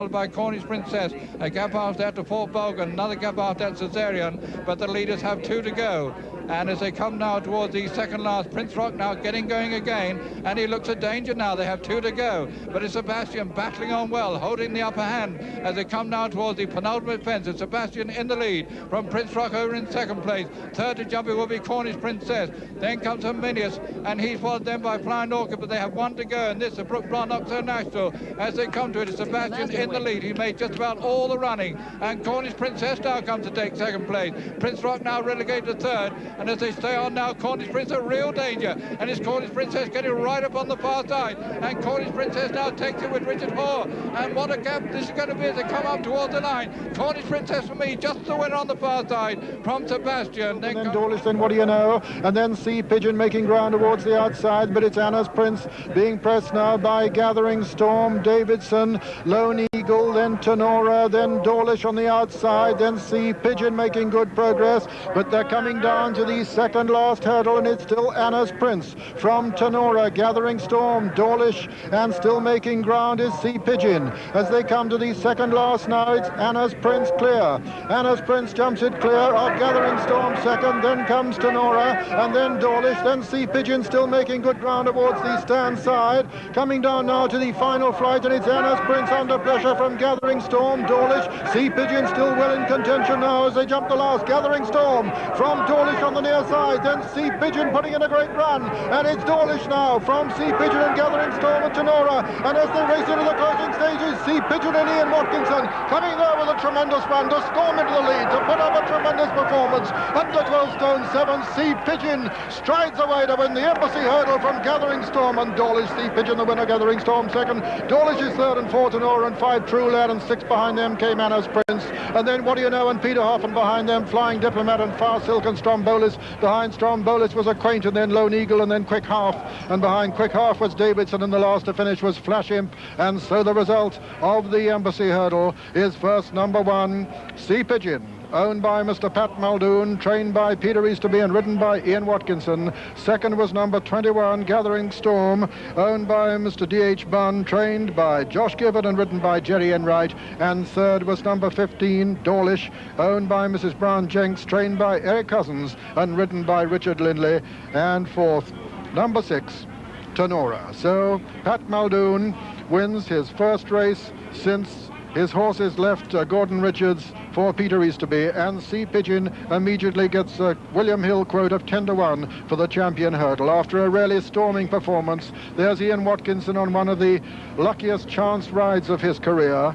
by Cornish Princess, a gap after that to Fort Bogan, another gap after that Caesarean, but the leaders have 2 to go. And as they come now towards the second last, Prince Rock now getting going again, and he looks a danger now. They have 2 to go, but it's Sebastian battling on well, holding the upper hand as they come now towards the penultimate fence. It's Sebastian in the lead from Prince Rock over in second place. Third to jump it will be Cornish Princess. Then comes Herminius, and he's followed then by Flying Orchid, but they have 1 to go, and this is Brook Blanc National. As they come to it, it's Sebastian in the lead. He made just about all the running, and Cornish Princess now comes to take second place. Prince Rock now relegated to third, and as they stay on now, Cornish Princess real danger, and it's Cornish Princess getting right up on the far side, and Cornish Princess now takes it with Richard Hoare, and what a gap this is going to be as they come up towards the line. Cornish Princess for me, just the winner on the far side from Sebastian. Then Dawlish, then What Do You Know, and then Sea Pigeon making ground towards the outside, but it's Anna's Prince being pressed now by Gathering Storm, Davidson, Lone Eagle, then Tenora, then Dawlish on the outside, then Sea Pigeon making good progress, but they're coming down to the second last hurdle, and it's still Anna's Prince from Tenora, Gathering Storm, Dawlish, and still making ground is Sea Pigeon. As they come to the second last now, it's Anna's Prince clear. Anna's Prince jumps it clear of Gathering Storm second, then comes Tenora, and then Dawlish, then Sea Pigeon still making good ground towards the stand side. Coming down now to the final flight, and it's Anna's Prince under pressure from Gathering Storm, Dawlish, Sea Pigeon still well in contention now as they jump the last. Gathering Storm from Dawlish on the near side, then Sea Pigeon putting in a great run, and it's Dawlish now from Sea Pigeon and Gathering Storm and Tenora, and as they race into the closing stages, Sea Pigeon and Ian Watkinson coming there with a tremendous run to storm into the lead, to put up a tremendous performance. Under 12 stone 7, Sea Pigeon strides away to win the Embassy Hurdle from Gathering Storm and Dawlish. Sea Pigeon the winner, Gathering Storm second, Dawlish is third and 4 Tenora and 5 True Lad, and 6 behind them came Anna's Prince, and then What Do You Know and Peter Hoff, and behind them Flying Diplomat and Far Silk and Strombolis. Behind Strombolis was Acquaint, and then Lone Eagle, and then Quick Half, and behind Quick Half was Davidson, and the last to finish was Flash Imp. And so the result of the Embassy Hurdle is first number 1, Sea Pigeon, owned by Mr. Pat Muldoon, trained by Peter Easterby and ridden by Ian Watkinson. Second was number 21, Gathering Storm, owned by Mr. D.H. Bunn, trained by Josh Gifford and ridden by Jerry Enright. And third was number 15, Dawlish, owned by Mrs. Brown Jenks, trained by Eric Cousins and ridden by Richard Lindley. And fourth, number 6, Tenora. So Pat Muldoon wins his first race since his horses left Gordon Richards for Peter Easterby, and Sea Pigeon immediately gets a William Hill quote of 10 to 1 for the champion hurdle. After a really storming performance, there's Ian Watkinson on one of the luckiest chance rides of his career.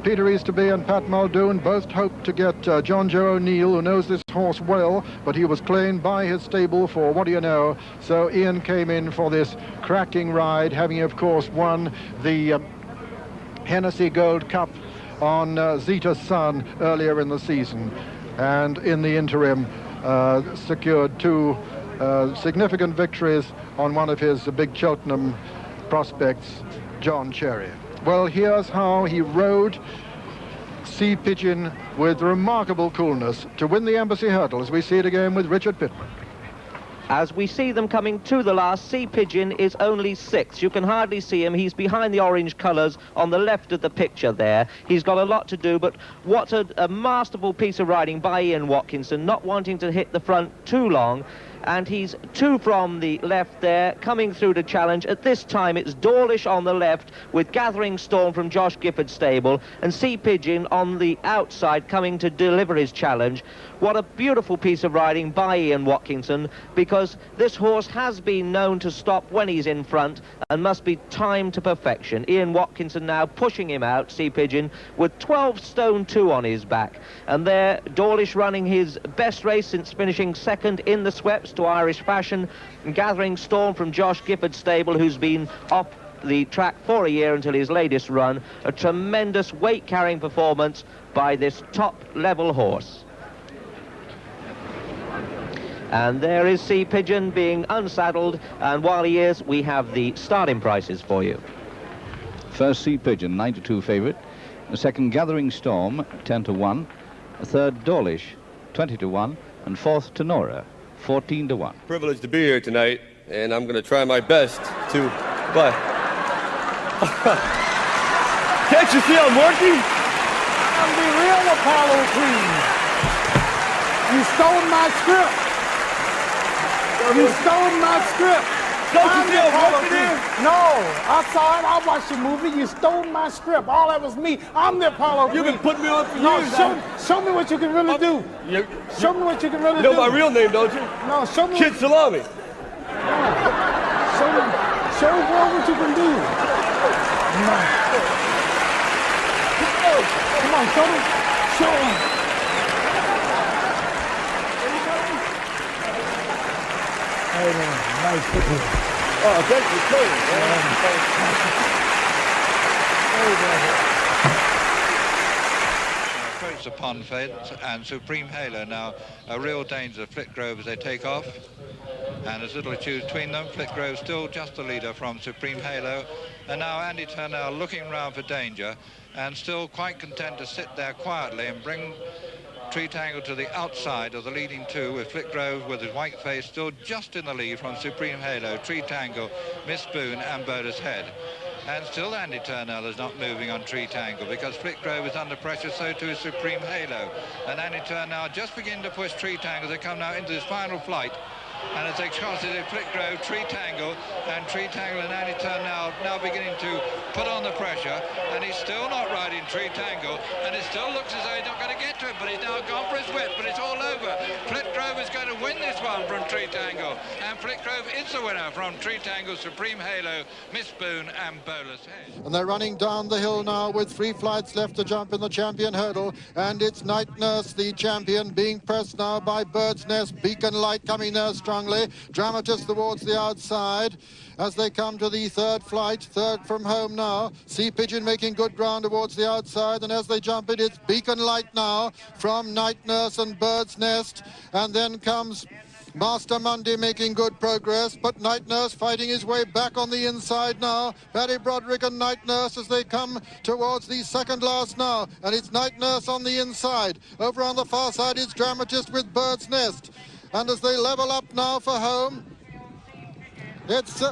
Peter Easterby and Pat Muldoon both hoped to get John Joe O'Neill, who knows this horse well, but he was claimed by his stable for What Do You Know. So Ian came in for this cracking ride, having of course won the Hennessy Gold Cup on Zeta's Sun earlier in the season, and in the interim secured 2 significant victories on one of his big Cheltenham prospects, John Cherry. Well, here's how he rode Sea Pigeon with remarkable coolness to win the Embassy Hurdle, as we see it again with Richard Pittman. As we see them coming to the last, Sea Pigeon is only 6th. You can hardly see him. He's behind the orange colours on the left of the picture there. He's got a lot to do, but what a masterful piece of riding by Ian Watkinson, not wanting to hit the front too long. And he's 2 from the left there, coming through to challenge. At this time, it's Dawlish on the left with Gathering Storm from Josh Gifford's stable, and Sea Pigeon on the outside coming to deliver his challenge. What a beautiful piece of riding by Ian Watkinson, because this horse has been known to stop when he's in front and must be timed to perfection. Ian Watkinson now pushing him out, Sea Pigeon, with 12 stone 2 on his back. And there, Dawlish running his best race since finishing second in the sweeps to Irish fashion, and Gathering Storm from Josh Gifford's stable, who's been off the track for a year until his latest run. A tremendous weight-carrying performance by this top-level horse. And there is Sea Pigeon being unsaddled, and while he is, we have the starting prices for you. First, Sea Pigeon, 9-2 favourite. The second, Gathering Storm, 10 to 1. The third, Dawlish, 20 to 1. And fourth, Tenora, 14 to 1. Privileged to be here tonight, and I'm going to try my best to. But Can't you see I'm working? I'm the real Apollo Creed. You stole my script. You stole my script. Don't you see I'm working here? No, I saw it. I watched the movie. You stole my script. All that was me. I'm the Apollo Creed. You've been putting me on for No, years. show me what you can really do. Show me what you can really You do. know my real name, don't you? No, show me. Kid Salami. Show me what you can do. No. Come on, show me. Show me. Hey, man, nice picture. Oh, thank you, Approach the pond fade and Supreme Halo now a real danger to Flitgrove as they take off, and there's little to choose between them. Flitgrove still just the leader from Supreme Halo, and now Andy Turner looking round for danger and still quite content to sit there quietly and bring Tree Tangle to the outside of the leading two, with Flitgrove with his white face still just in the lead from Supreme Halo, Tree Tangle, Miss Boone and Bowler's Head. And still Andy Turnell is not moving on Tree Tangle because Flitgrove is under pressure, so too is Supreme Halo. And Andy Turnell just begin to push Tree Tangle. They come now into this final flight. And as they cross it, Flitgrove, Tree Tangle, and Andy Turnell now beginning to put on the pressure, and he's still not riding Tree Tangle, and it still looks as though he's not going to get to it, but he's now gone for his whip, but it's all over. Flitgrove is going to win this one from Tree Tangle, and Flitgrove is the winner from Tree Tangle, Supreme Halo, Miss Boone, and Bowler's Head. And they're running down the hill now with 3 flights left to jump in the champion hurdle, and it's Night Nurse, the champion, being pressed now by Bird's Nest. Beacon Light coming there strongly. Dramatist towards the outside as they come to the third flight, third from home now. Sea Pigeon making good ground towards the outside, and as they jump it, it's Beacon Light now from Night Nurse and Bird's Nest, and then comes Master Monday making good progress, but Night Nurse fighting his way back on the inside now. Paddy Broderick and Night Nurse as they come towards the second last now, and it's Night Nurse on the inside. Over on the far side, it's Dramatist with Bird's Nest. And as they level up now for home, it's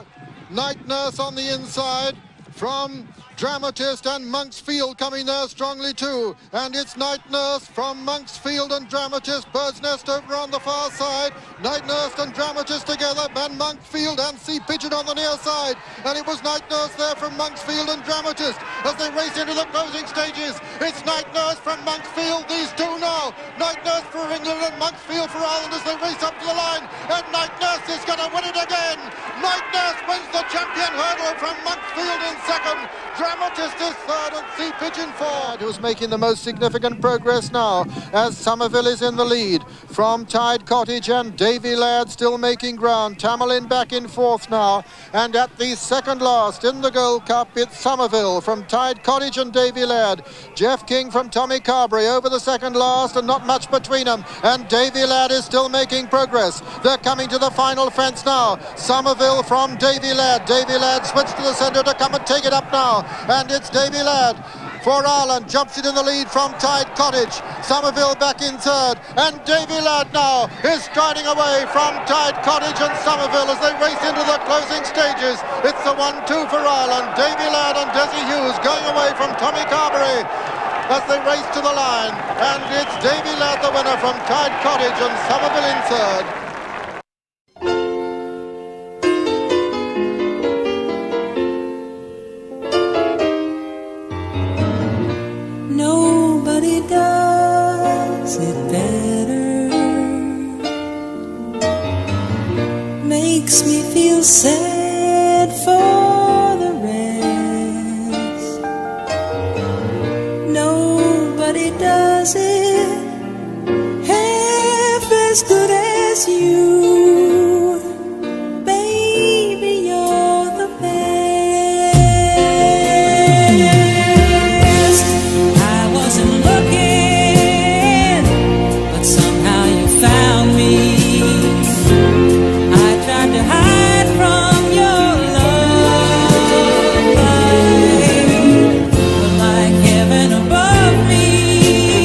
Night Nurse on the inside from Dramatist, and Monk's Field coming there strongly too. And it's Night Nurse from Monk's Field and Dramatist. Bird's Nest over on the far side. Night Nurse and Dramatist together, and Monk's Field and Sea Pigeon on the near side. And it was Night Nurse there from Monk's Field and Dramatist as they race into the closing stages. It's Night Nurse from Monk's Field, these two now. Night Nurse for England and Monk's Field for Ireland as they race up to the line. And Night Nurse is going to win it again. Night Nurse wins the champion hurdle from Monk's Field in second. Dramatist is third and Sea Pigeon fourth. Who's making the most significant progress now as Somerville is in the lead from Tide Cottage, and Davy Ladd still making ground. Tamerlane back in fourth now, and at the second last in the Gold Cup it's Somerville from Tide Cottage and Davy Ladd. Jeff King from Tommy Carberry over the second last, and not much between them, and Davy Ladd is still making progress. They're coming to the final fence now. Somerville from Davy Ladd. Davy Ladd switched to the centre to come and take it up now, and it's Davy Ladd for Ireland, jumps it in the lead from Tide Cottage. Somerville back in third, and Davy Ladd now is striding away from Tide Cottage and Somerville as they race into the closing stages. It's the 1-2 for Ireland. Davy Ladd and Desi Hughes going away from Tommy Carberry as they race to the line, and it's Davy Ladd the winner from Tide Cottage and Somerville in third. Nobody does it better. Makes me feel sad for the rest. Nobody does it half as good as you. Baby, you're the best. I wasn't looking, but somehow you found me. I tried to hide from your love, but like heaven above me,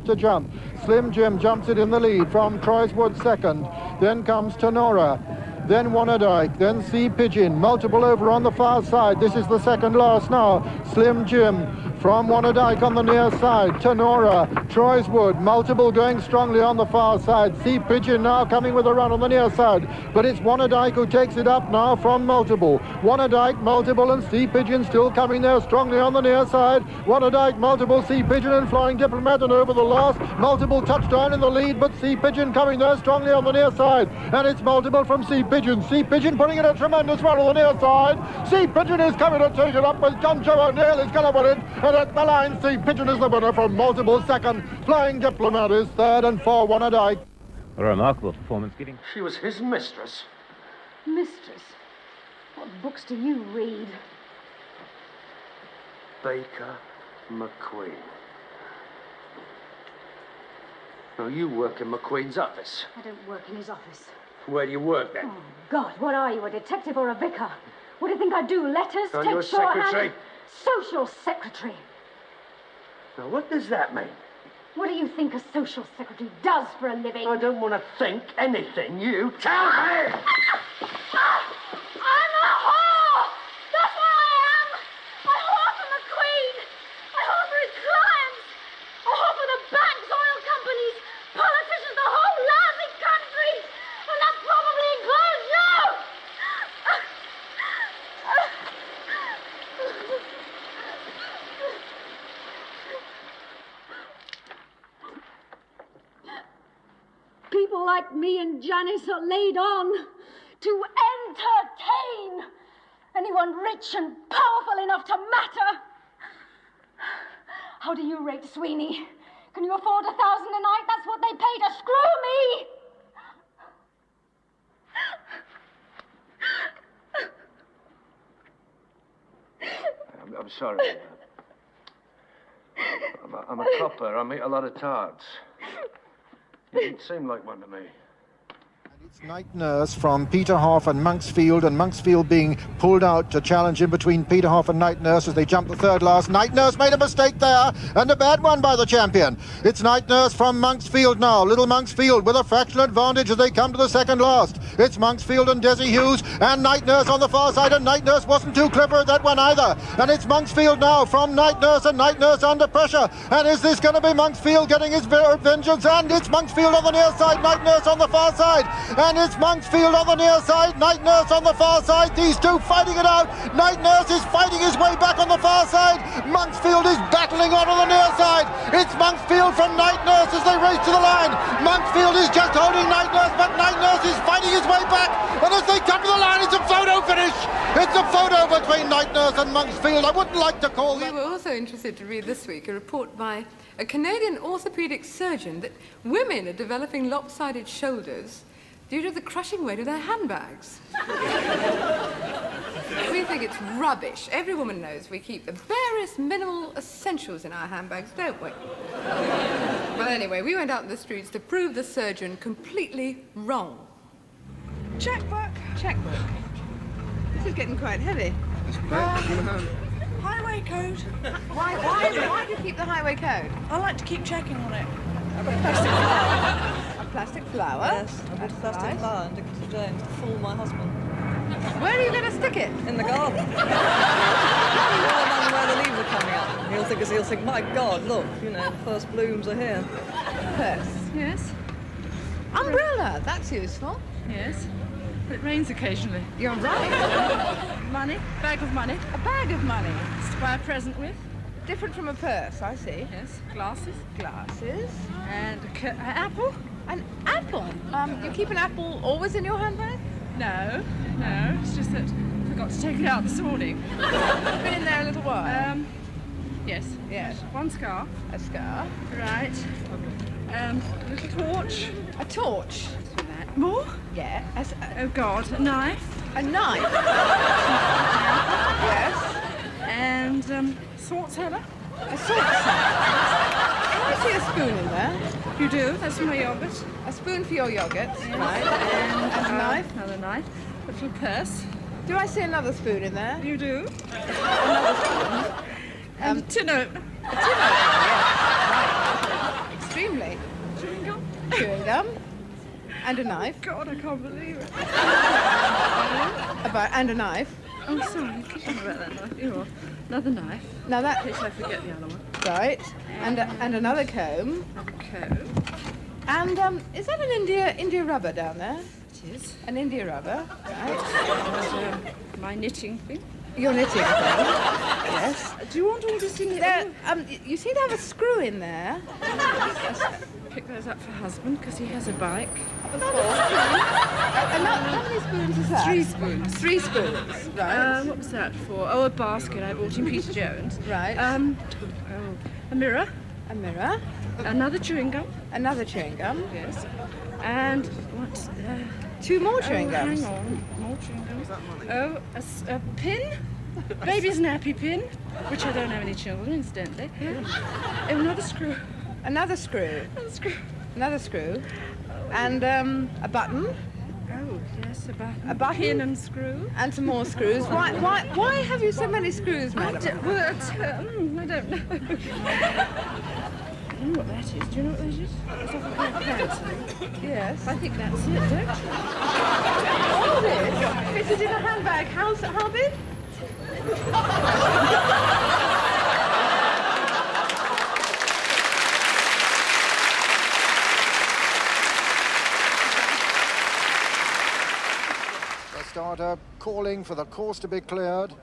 to jump. Slim Jim jumps it in the lead from Troyswood second. Then comes Tenora. Then Wanadike, then Sea Pigeon, multiple over on the far side. This is the second last now. Slim Jim from Wanadike on the near side. Tenora, Troyswood, multiple going strongly on the far side. Sea Pigeon now coming with a run on the near side. But it's Wanadike who takes it up now from multiple. Wanadike, multiple, and Sea Pigeon still coming there strongly on the near side. Wanadike, multiple, Sea Pigeon and Flying Diplomat, and over the last. Multiple touchdown in the lead, but Sea Pigeon coming there strongly on the near side. And it's multiple from Sea Pigeon. Sea Pigeon putting in a tremendous run on the near side. Sea Pigeon is coming to take it up with John Joe O'Neill is going to win it. And at the line, Sea Pigeon is the winner from multiple second. Flying Diplomat is third, and for Wanadike. A remarkable performance, getting... She was his mistress. Mistress? What books do you read? Baker McQueen. Now, you work in McQueen's office. I don't work in his office. Where do you work, then? Oh, God, what are you, a detective or a vicar? What do you think I do, letters? Are take you a shorthand? secretary? Social secretary. Now, what does that mean? What do you think a social secretary does for a living? I don't want to think anything. You tell me! I'm a whore! That's what I am! I whore for McQueen! I whore for his clients! I whore for the banks, oil companies, politicians, the whole lousy country! And that probably includes you! People like me and Janice are laid on to entertain anyone rich and powerful enough to matter. How do you rate Sweeney? Can you afford $1,000 a night? That's what they pay to screw me. I'm sorry. I'm a copper. I make a lot of tarts. You didn't seem like one to me. It's Night Nurse from Peterhoff and Monksfield being pulled out to challenge in between Peterhoff and Night Nurse as they jump the third last. Night Nurse made a mistake there, and a bad one by the champion. It's Night Nurse from Monksfield now. Little Monksfield with a fraction advantage as they come to the second last. It's Monksfield and Desi Hughes and Night Nurse on the far side, and Night Nurse wasn't too clever at that one either. And it's Monksfield now from Night Nurse, and Night Nurse under pressure. And is this going to be Monksfield getting his vengeance? And it's Monksfield on the near side, Night Nurse on the far side. And it's Monksfield on the near side, Night Nurse on the far side. These two fighting it out. Night Nurse is fighting his way back on the far side. Monksfield is battling on the near side. It's Monksfield from Night Nurse as they race to the line. Monksfield is just holding Night Nurse, but Night Nurse is fighting his way back. And as they come to the line, it's a photo finish. It's a photo between Night Nurse and Monksfield. I wouldn't like to call that. We were also interested to read this week a report by a Canadian orthopedic surgeon that women are developing lopsided shoulders due to the crushing weight of their handbags. We think it's rubbish. Every woman knows we keep the barest minimal essentials in our handbags, don't we? Well, anyway, we went out in the streets to prove the surgeon completely wrong. Checkbook. Checkbook. This is getting quite heavy. Highway code. Why do you keep the highway code? I like to keep checking on it. A plastic flower? Yes, I bought a plastic flower and took it to Jane to fool my husband. Where are you going to stick it? In the garden. Where the leaves are coming up. He'll think, my God, look, the first blooms are here. Purse. Yes. Umbrella, that's useful. Yes. But it rains occasionally. You're right. Money. Bag of money. A bag of money. It's to buy a present with. Different from a purse, I see. Yes. Glasses. Glasses. And an apple. An apple? You keep an apple always in your handbag? No. It's just that I forgot to take it out this morning. It's been in there a little while. Yes. Yes. One scarf. A scarf. Right. A little torch. A torch. More? Yeah. Oh God, a knife. A knife? Yes. And salt cellar. A salt cellar. Can I see a spoon in there? You do, that's my yoghurt. A spoon for your yoghurt. Yes. Right. And a knife. Another knife. A little purse. Do I see another spoon in there? You do. Another spoon. And a tin opener. A tin opener, yes. Right. gum. And a knife. God, I can't believe it. And a knife. Oh, sorry, keep talking about that knife. Here you are. Another knife. Now that... In case I forget the other one. Right. And another comb. Comb. And, is that an India rubber down there? It is. An India rubber, right. And, my knitting thing. Your knitting thing. Yes. Do you want all this in there? You seem to have a screw in there. Pick those up for husband because he has a bike. How many spoons is that? 3 spoons. 3 spoons, right. What was that for? Oh, a basket I bought in Peter Jones. Right. A mirror. A mirror. Another chewing gum. Another chewing gum. Yes. And what? 2 more chewing gums. Hang on. More chewing gums. Oh, a pin. Baby's nappy pin, which I don't have any children, incidentally. Oh, another screw. Another screw. Another screw. Another screw. And a button. Oh, yes, a button. A button. Pin and screw. And some more screws. Why have you so many screws, madam? I don't know. I don't know what that is. Do you know what that is? It's like a pair of pants. Yes. I think that's it, don't you? All this fitted in a handbag. How big? Starter calling for the course to be cleared.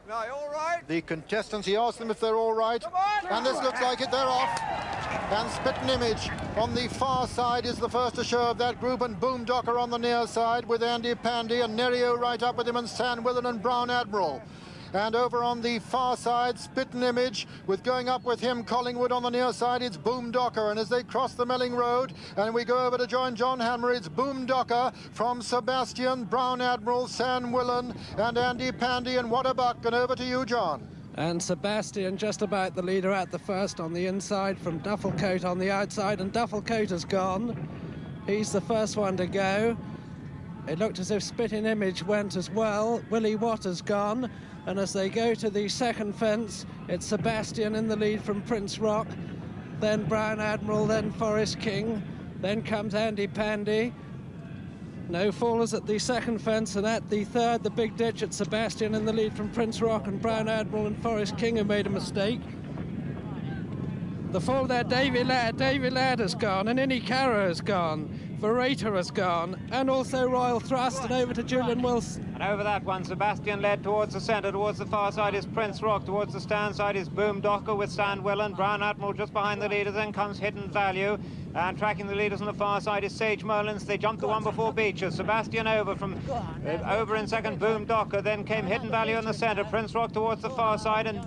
Now, you all right? The contestants, he asked them if they're all right. And this looks like it, they're off. And Spitting Image on the far side is the first to show of that group, and Boomdocker on the near side with Andy Pandy and Nerio right up with him, and San Willen and Brown Admiral. And over on the far side, Spitting Image, with going up with him, Collingwood on the near side, it's Boomdocker. And as they cross the Melling Road, and we go over to join John Hammer, it's Boomdocker from Sebastian, Brown Admiral, San Willen, and Andy Pandy, and What a Buck. And over to you, John. And Sebastian just about the leader at the first on the inside from Dufflecoat on the outside, and Dufflecoat has gone. He's the first one to go. It looked as if Spitting Image went as well. Willie Watt has gone. And as they go to the second fence, it's Sebastian in the lead from Prince Rock, then Brown Admiral, then Forest King, then comes Andy Pandy. No fallers at the second fence, and at the third, the big ditch, at Sebastian in the lead from Prince Rock and Brown Admiral and Forest King, who made a mistake. The fall there, Davy Ladd has gone, and Innie Carrow has gone. Verrater has gone, and also Royal Thrust, and over to Julian Wilson. And over that one, Sebastian led towards the centre. Towards the far side is Prince Rock. Towards the stand side is Boomdocker with San Willen. Brown Admiral just behind the leaders. Then comes Hidden Value. And tracking the leaders on the far side is Sage Merlins. They jumped the one before Beecher. Sebastian over in second, Boomdocker. Then came Hidden Value in the centre. Prince Rock towards the far side, and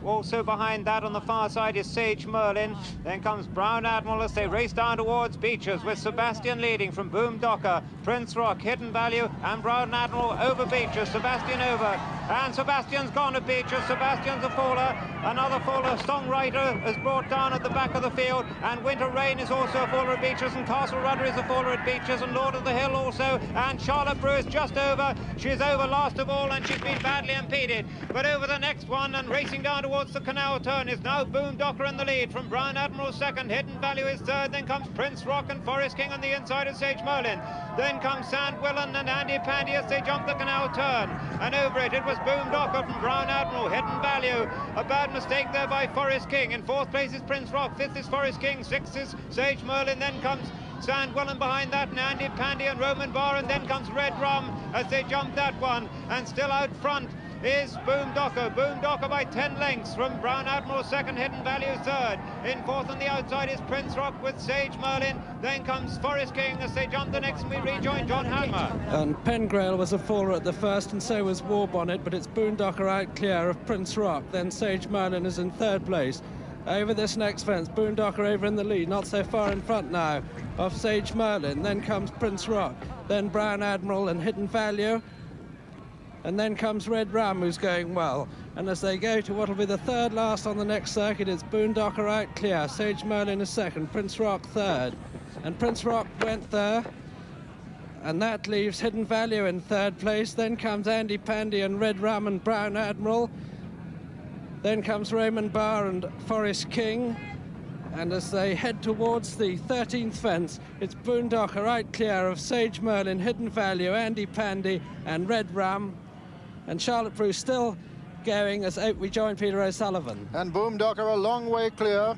also behind that on the far side is Sage Merlin. Then comes Brown Admiral as they race down towards Beechers, with Sebastian leading from Boomdocker, Prince Rock, Hidden Value, and Brown Admiral over Beechers. Sebastian over, and Sebastian's gone at Beechers. Sebastian's a faller. Another faller, Songwriter, is brought down at the back of the field, and Winter Rain is also a faller at Beechers, and Castle Rudder is a faller at Beechers, and Lord of the Hill also, and Charlotte Brew is just over. She's over last of all, and she's been badly impeded. But over the next one, and racing down towards the canal turn, is now Boomdocker in the lead from Brown Admiral second, Hidden Value is third, then comes Prince Rock and Forest King on the inside of Sage Merlin. Then comes San Willen and Andy Pandy as they jump the canal turn, and over it was Boomdocker from Brown Admiral, Hidden Value. A bad mistake there by Forest King. In fourth place is Prince Rock, fifth is Forest King, sixth is Sage Merlin, then comes San Willen behind that, and Andy Pandy and Roman Barr, and then comes Red Rum as they jump that one, and still out front is Boomdocker. Boomdocker by 10 lengths from Brown Admiral second, Hidden Value third. In fourth on the outside is Prince Rock with Sage Merlin. Then comes Forest King as they jump the next, and we rejoin John Hammer. And Pengrail was a faller at the first, and so was Warbonnet, but it's Boomdocker out clear of Prince Rock. Then Sage Merlin is in third place. Over this next fence, Boomdocker over in the lead, not so far in front now of Sage Merlin. Then comes Prince Rock, then Brown Admiral and Hidden Value. And then comes Red Ram, who's going well. And as they go to what will be the third last on the next circuit, it's Boomdocker out clear. Sage Merlin is second, Prince Rock third. And Prince Rock went there. And that leaves Hidden Value in third place. Then comes Andy Pandy and Red Ram and Brown Admiral. Then comes Roman Barr and Forest King. And as they head towards the 13th fence, it's Boondocker out clear of Sage Merlin, Hidden Value, Andy Pandy and Red Rum. And Charlotte Bruce still going as out we join Peter O'Sullivan. And Boondocker a long way clear.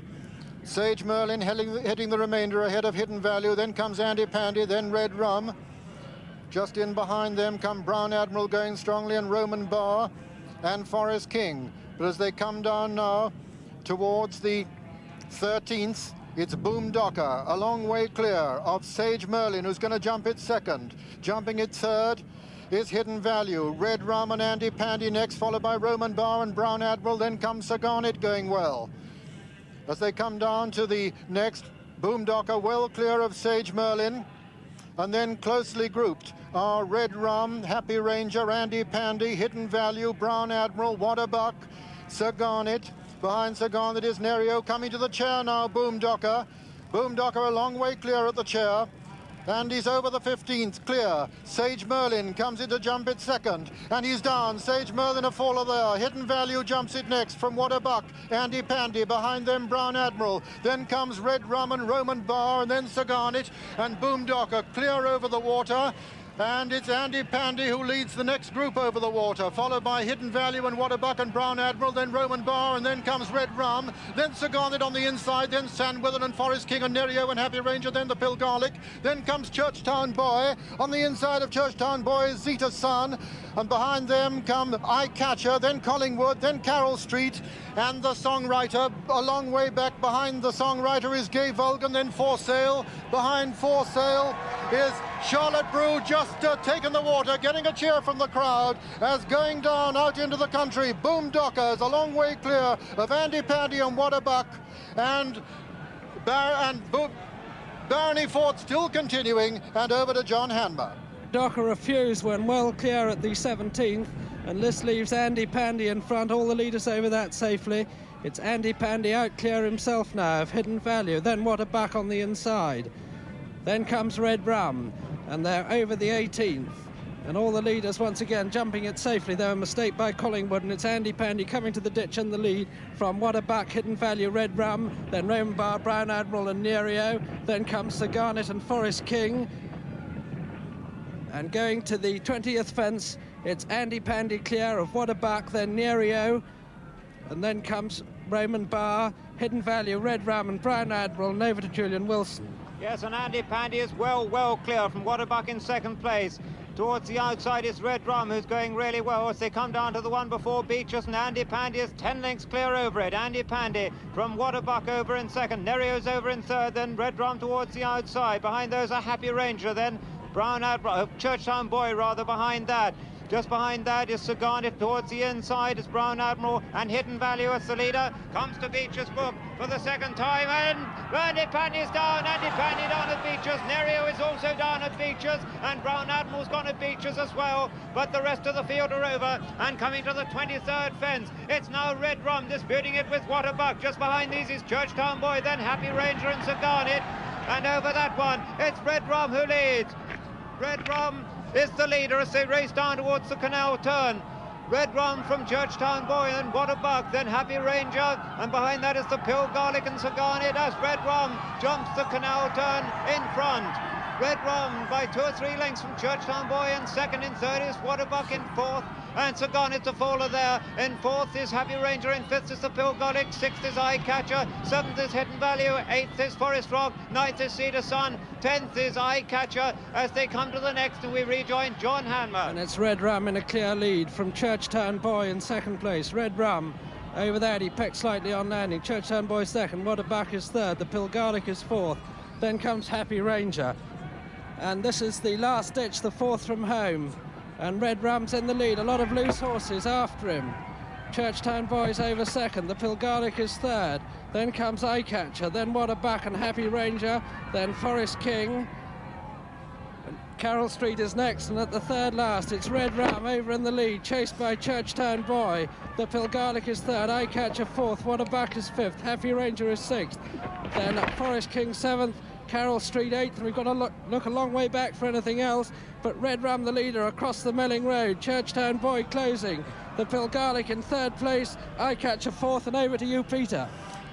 Sage Merlin heading the remainder ahead of Hidden Value. Then comes Andy Pandy, then Red Rum. Just in behind them come Brown Admiral going strongly, and Roman Bar and Forest King. But as they come down now towards the 13th, it's Boondocker a long way clear of Sage Merlin, who's going to jump it second. Jumping it third is Hidden Value. Red Rum and Andy Pandy next, followed by Roman Bar and Brown Admiral. Then comes Sir Garnet going well. As they come down to the next, Boondocker well clear of Sage Merlin. And then closely grouped are Red Rum, Happy Ranger, Andy Pandy, Hidden Value, Brown Admiral, Waterbuck, Sir Garnet. Behind Sir Garnet is Nerio coming to the chair now, Boondocker. Boondocker a long way clear at the chair. And he's over the 15th, clear. Sage Merlin comes in to jump it second, and he's down. Sage Merlin a faller there. Hidden Value jumps it next from Waterbuck. Andy Pandy, behind them Brown Admiral. Then comes Red Rum and Roman Bar, and then Sir Garnet and Boondocker clear over the water. And it's Andy Pandy who leads the next group over the water, followed by Hidden Value and Waterbuck and Brown Admiral, then Roman Bar, and then comes Red Rum, then Sir Garnet on the inside, then Sandwither and Forest King and Nerio and Happy Ranger, then the Pilgarlic, then comes Churchtown Boy. On the inside of Churchtown Boy is Zeta's Son, and behind them come Eye Catcher, then Collingwood, then Carroll Street, and the Songwriter. A long way back behind the Songwriter is Gay Vulcan, then Foresail. Behind Foresail is Charlotte Brew, just taken the water, getting a cheer from the crowd as going down out into the country. Boondocker is a long way clear of Andy Pandy and Waterbuck, and Barony Fort still continuing, and over to John Handbag. Docker refused when well clear at the 17th, and this leaves Andy Pandy in front, all the leaders over that safely. It's Andy Pandy out clear himself now of Hidden Value, then Waterbuck on the inside. Then comes Red Rum, and they're over the 18th. And all the leaders once again jumping it safely, though a mistake by Collingwood, and it's Andy Pandy coming to the ditch in the lead from Waterbuck, Hidden Value, Red Rum, then Roman Bar, Brown Admiral and Nerio. Then comes Sir Garnet and Forest King. And going to the 20th fence, it's Andy Pandy clear of Waterbuck, then Nerio, and then comes Roman Bar, Hidden Value, Red Rum and Brown Admiral, and over to Julian Wilson. Yes, and Andy Pandy is well clear from Waterbuck in second place. Towards the outside is Red Rum, who's going really well as they come down to the one before Beaches, and Andy Pandy is 10 lengths clear over it. Andy Pandy from Waterbuck over in second, Nerio's over in third, then Red Rum towards the outside. Behind those are Happy Ranger, then Brown Admiral, Churchtown Boy rather behind that. Just behind that is Sir Garnet. Towards the inside is Brown Admiral, and Hidden Value as the leader. Comes to Beaches Book for the second time, and Andy Pandy is down. Andy Pandy down at Beaches. Nerio is also down at Beaches, and Brown Admiral's gone at Beaches as well. But the rest of the field are over, and coming to the 23rd fence, it's now Red Rum disputing it with Waterbuck. Just behind these is Churchtown Boy, then Happy Ranger and Sir Garnet. And over that one, it's Red Rum who leads. Red Rum is the leader as they race down towards the canal turn. Red Rum from Churchtown Boy and Waterbuck, then Happy Ranger, and behind that is the Pilgarlic and Sir Garnet as Red Rum jumps the canal turn in front. Red Rum by 2 or 3 lengths from Churchtown Boy, and second and third is Waterbuck in fourth, and Sir Garnet's a faller there. In fourth is Happy Ranger, in fifth is the Pilgarlic, sixth is Eye Catcher, seventh is Hidden Value, eighth is Forest Rock, ninth is Cedar Sun, 10th is Eye Catcher as they come to the next, and we rejoin John Hanmer. And it's Red Rum in a clear lead from Churchtown Boy in second place. Red Rum over that, he pecked slightly on landing. Churchtown Boy second, Waterbuck is third, the Pilgarlic is fourth. Then comes Happy Ranger. And this is the last ditch, the fourth from home. And Red Rum's in the lead, a lot of loose horses after him. Churchtown Boy's over second, the Pilgarlic is third. Then comes Eye Catcher, then Waterbuck and Happy Ranger, then Forest King. And Carroll Street is next, and at the third last, it's Red Rum over in the lead, chased by Churchtown Boy. The Pilgarlic is third, Eye Catcher fourth, Waterbuck is fifth, Happy Ranger is sixth. Then Forest King seventh, Carroll Street 8th, and we've got to look a long way back for anything else, but Red Rum the leader across the Melling Road, Churchtown Boy closing, the Pilgarlic in third place, Eye Catcher fourth, and over to you, Peter.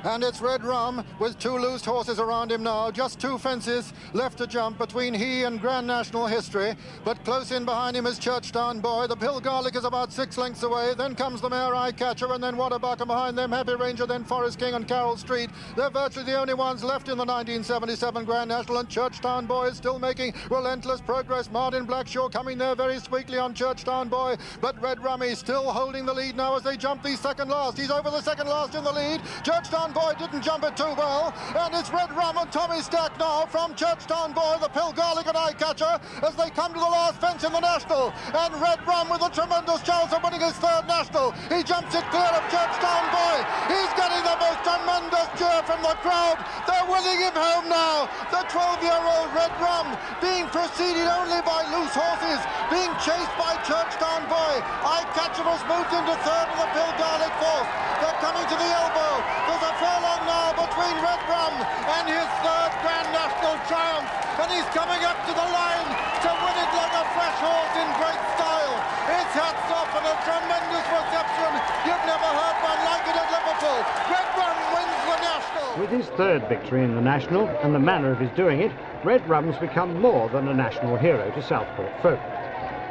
And it's Red Rum with 2 loose horses around him now. Just 2 fences left to jump between he and Grand National History. But close in behind him is Churchtown Boy. The Pill Garlic is about 6 lengths away. Then comes the mare Eye Catcher, and then Waterbuck, and behind them Happy Ranger, then Forest King and Carroll Street. They're virtually the only ones left in the 1977 Grand National, and Churchtown Boy is still making relentless progress. Martin Blackshaw coming there very sweetly on Churchtown Boy, but Red Rummy still holding the lead now as they jump the second last. He's over the second last in the lead. Churchtown Boy didn't jump it too well, and it's Red Rum and Tommy Stack now from Churchtown Boy, the Pill Garlic and Eye Catcher, as they come to the last fence in the National. And Red Rum with a tremendous chance of winning his 3rd National. He jumps it clear of Churchtown Boy. He's getting the most tremendous cheer from the crowd. They're winning him home now. The 12-year-old Red Rum being preceded only by loose horses, being chased by Churchtown Boy. Eye Catcher has moved into 3rd and the Pill Garlic 4th. They're coming to the elbow. There's a furlong now between Red Rum and his 3rd Grand National triumph, and he's coming up to the line to win it like a fresh horse in great style. It's hats off and a tremendous reception. You've never heard one like it at Liverpool. Red Rum wins the National. With his 3rd victory in the National and the manner of his doing it, Red Rum's become more than a national hero to Southport folk.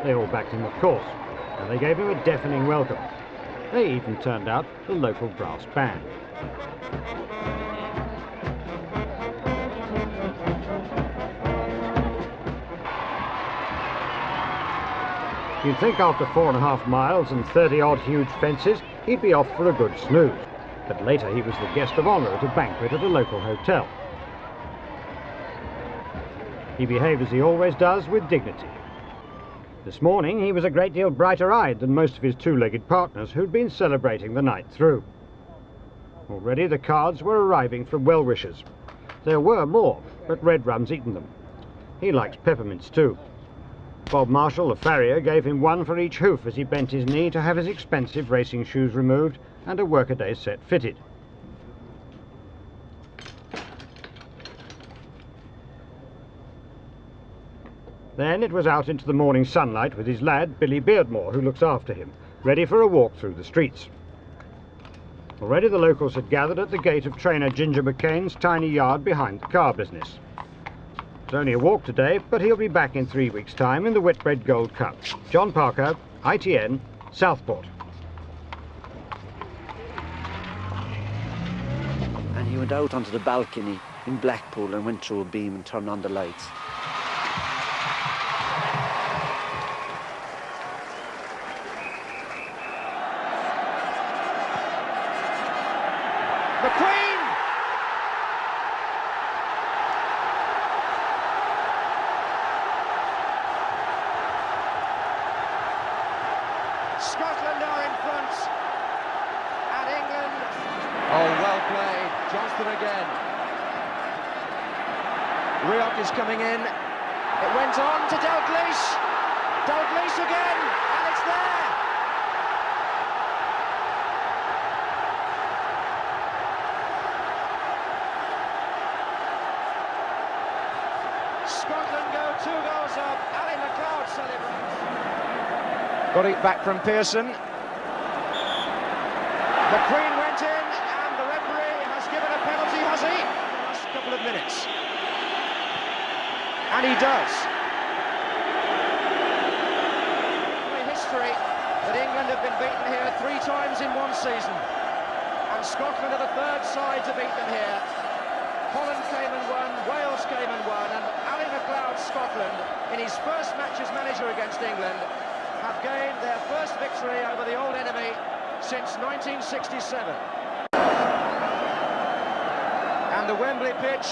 They all backed him, of course, and they gave him a deafening welcome. They even turned out the local brass band. You'd think after 4.5 miles and 30-odd huge fences, he'd be off for a good snooze. But later he was the guest of honour at a banquet at a local hotel. He behaved as he always does, with dignity. This morning he was a great deal brighter-eyed than most of his 2-legged partners who'd been celebrating the night through. Already the cards were arriving from well-wishers. There were more, but Red Rum's eaten them. He likes peppermints too. Bob Marshall, the farrier, gave him 1 for each hoof as he bent his knee to have his expensive racing shoes removed and a workaday set fitted. Then it was out into the morning sunlight with his lad, Billy Beardmore, who looks after him, ready for a walk through the streets. Already the locals had gathered at the gate of trainer Ginger McCain's tiny yard behind the car business. It's only a walk today, but he'll be back in 3 weeks' time in the Whitbread Gold Cup. John Parker, ITN, Southport. And he went out onto the balcony in Blackpool and went through a beam and turned on the lights. The Queen! Scotland are in front, and England... Oh, well played. Johnston again. Rioch is coming in. It went on to Dalglish. Dalglish again, and it's there. Scotland go 2 goals up. Ali McLeod celebrates. Got it back from Pearson. The Queen went in, and the referee has given a penalty, has he? Last couple of minutes. And he does. History that England have been beaten here 3 times in 1 season. And Scotland are the 3rd side to beat them here. Holland came and won, Wales came and won, and Ali McLeod, Scotland, in his first match as manager against England, have gained their first victory over the old enemy since 1967. And the Wembley pitch,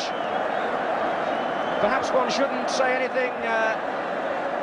perhaps one shouldn't say anything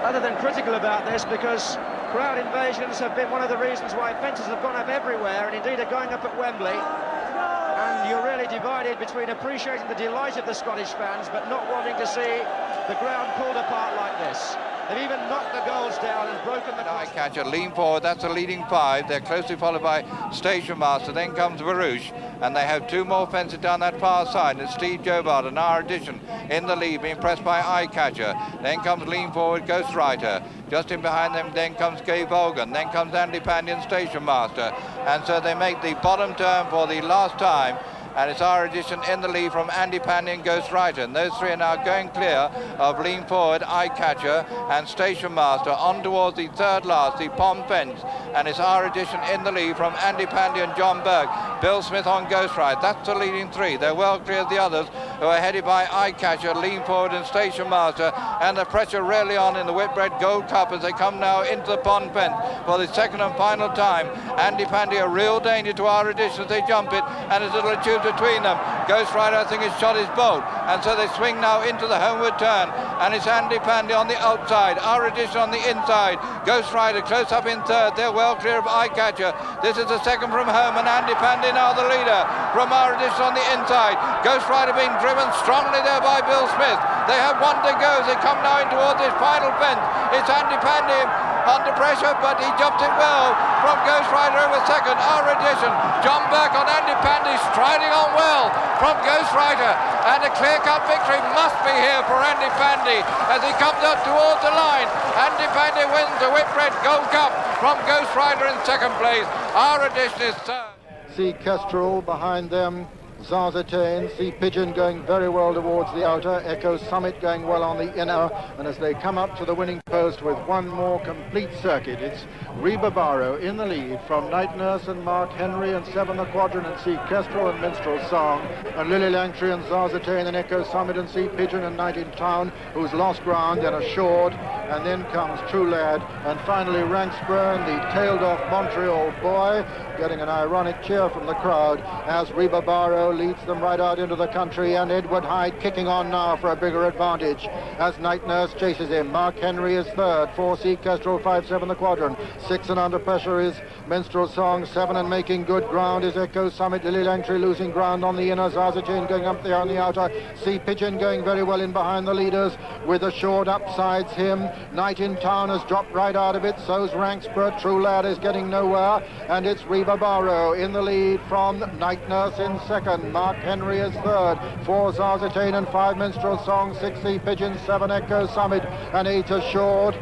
other than critical about this, because crowd invasions have been one of the reasons why fences have gone up everywhere, and indeed are going up at Wembley. And you're really divided between appreciating the delight of the Scottish fans but not wanting to see the ground pulled apart like this. They've even knocked the goals down and broken the... Eye Catcher, lean forward, that's the leading 5. They're closely followed by Station Master, then comes Varouche, and they have 2 more fences down that far side. It's Steve Jobard, an our addition, in the lead, being pressed by Eye Catcher. Then comes lean forward Ghostwriter. Just in behind them, then comes Gay Vaughan, then comes Andy Pandian, Station Master. And so they make the bottom turn for the last time. and it's our edition in the lead from Andy Pandy and Ghost Rider. And those three are now going clear of Lean Forward, Eye Catcher and Station Master on towards the third last, the Pond Fence, and it's our edition in the lead from Andy Pandy and John Berg. Bill Smith on Ghost Ride. That's the leading three. They're well clear of the others, who are headed by Eye Catcher, Lean Forward and Station Master, and the pressure really on in the Whitbread Gold Cup as they come now into the Pond Fence for the second and final time. Andy Pandy a real danger to our edition as they jump it, and there's a little tube between them. Ghost Rider, I think, has shot his bolt, and so they swing now into the homeward turn, and it's Andy Pandy on the outside, our edition on the inside. Ghost Rider close up in third. They're well clear of Eye Catcher. This is the second from home, and Andy Pandy now the leader from our edition on the inside. Ghost Rider being driven strongly there by Bill Smith. They have one to go as they come now in towards this final fence. It's Andy Pandy under pressure, but he jumped it well from Ghost Rider over second. Our edition, John Burke on Andy Pandy, striding on well from Ghost Rider, and a clear-cut victory must be here for Andy Pandy as he comes up towards the line. Andy Pandy wins the Whitbread Gold Cup from Ghost Rider in second place. Our edition is third. Sea Kestrel behind them, Zarzatane, Sea Pigeon going very well towards the outer, Echo Summit going well on the inner, and as they come up to the winning post with one more complete circuit, it's Reba Barrow in the lead from Night Nurse and Mark Henry and Seven the Quadrant and Sea Kestrel and Minstrel Song, and Lily Langtry and Zarzatane and Echo Summit and Sea Pigeon and Night in Town, who's lost ground, then assured, and then comes True Lad, and finally Ranksburn, the tailed-off Montreal boy, getting an ironic cheer from the crowd as Reba Barrow leads them right out into the country, and Edward Hyde kicking on now for a bigger advantage as Night Nurse chases him. Mark Henry is third, 4 Sea Kestrel, 5-7 the Quadrant, 6 and under pressure is Minstrel Song, 7 and making good ground is Echo Summit. Lily Langtry losing ground on the inner, Zarzatane going up there on the outer, Sea Pigeon going very well in behind the leaders with assured upsides him. Night in Town has dropped right out of it, so's Ranksburn. True Lad is getting nowhere, and it's Reba Barrow in the lead from Night Nurse in second. Mark Henry is third, 4 Zarzatane and 5 Minstrel Song, 6 Sea Pigeon, 7 Echo Summit and 8 assured,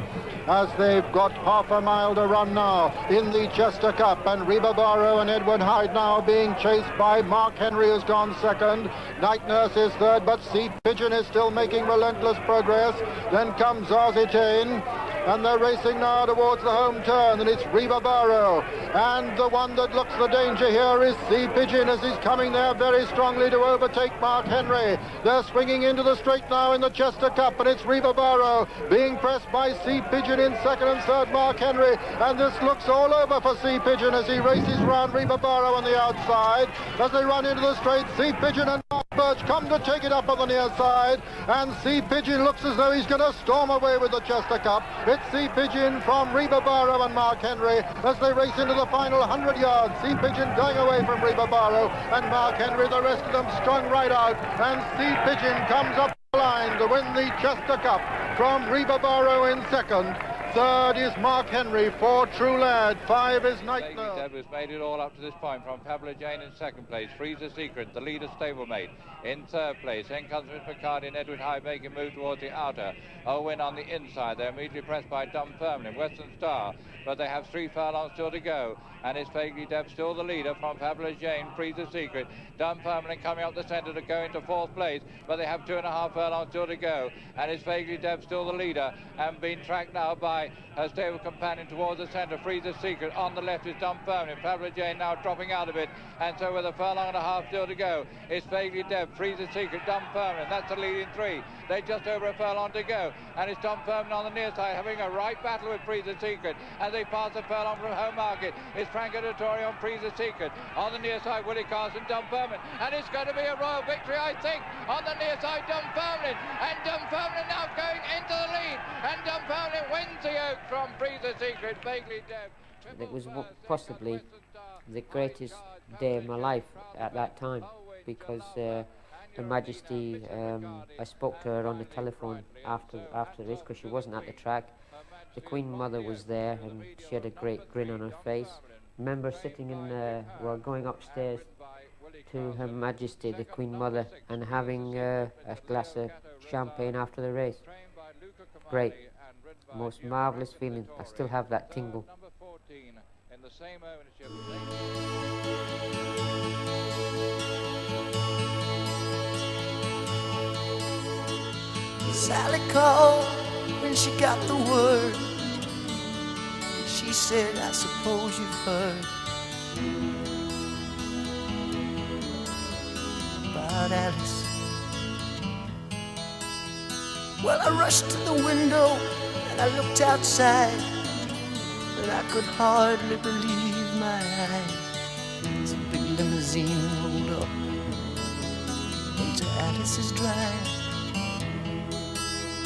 as they've got half a mile to run now in the Chester Cup, and Reba Barrow and Edward Hyde now being chased by Mark Henry, who's gone second. Night Nurse is third, but Sea Pigeon is still making relentless progress. Then comes Zarzatane, and they're racing now towards the home turn, and it's Reba Barrow, and the one that looks the danger here is Sea Pigeon as he's coming there very strongly to overtake Mark Henry. They're swinging into the straight now in the Chester Cup, and it's Reba Barrow being pressed by Sea Pigeon in second and third Mark Henry, and this looks all over for Sea Pigeon as he races round Reba Barrow on the outside. As they run into the straight, Sea Pigeon and Mark Birch come to take it up on the near side, and Sea Pigeon looks as though he's going to storm away with the Chester Cup. It's Sea Pigeon from Reba Barrow and Mark Henry as they race into the final 100 yards. Sea Pigeon going away from Reba Barrow and Mark Henry, the rest of them strung right out, and Sea Pigeon comes up the line to win the Chester Cup from Reba Barrow in second. Third is Mark Henry, 4 True Lad, 5 is Night Nurse. Deb has made it all up to this point from Pamela Jane in second place, Freezer Secret, the leader stablemate, in third place. Then comes Miss McCarty and Edward Hyde making a move towards the outer. Owen on the inside. They're immediately pressed by Dunfermline, Western Star, but they have 3 furlongs still to go, and it's Vaguely Deb still the leader from Pamela Jane, Freezer Secret. Dunfermline coming up the centre to go into 4th place, but they have 2.5 furlongs still to go, and it's Vaguely Deb still the leader and being tracked now by her stable companion towards the centre, Freezer Secret. On the left is Dunfermline. Pamela Jane now dropping out of it, and so with 1.5 furlongs still to go, it's Vaguely Deb, Freezer Secret, Dunfermline. That's the leading 3. They're just over 1 furlong to go, and it's Dunfermline on the near side having a right battle with Freezer Secret as they pass 1 furlong from Home Market. It's Franco Dettori on Freezer Secret. On the near side, Willie Carson, Dunfermline, and it's going to be a royal victory, I think, on the near side, Dunfermline, and Dunfermline now going into the lead, and Dunfermline wins the Oak from Freezer Secret. Vaguely Deb. It was possibly the greatest day of my life at that time, because Her Majesty, I spoke to her on the telephone after this, because she wasn't at the track. The Queen Mother was there, and she had a great grin on her face. I remember sitting in, well, going upstairs to Her Majesty, the Queen Mother, and having a glass of champagne after the race. Great. Most marvellous feeling. I still have that tingle. In the same ownership. Sally called when she got the word. She said, I suppose you've heard about Alice. Well, I rushed to the window and I looked outside, and I could hardly believe my eyes. As a big limousine rolled up into Alice's drive.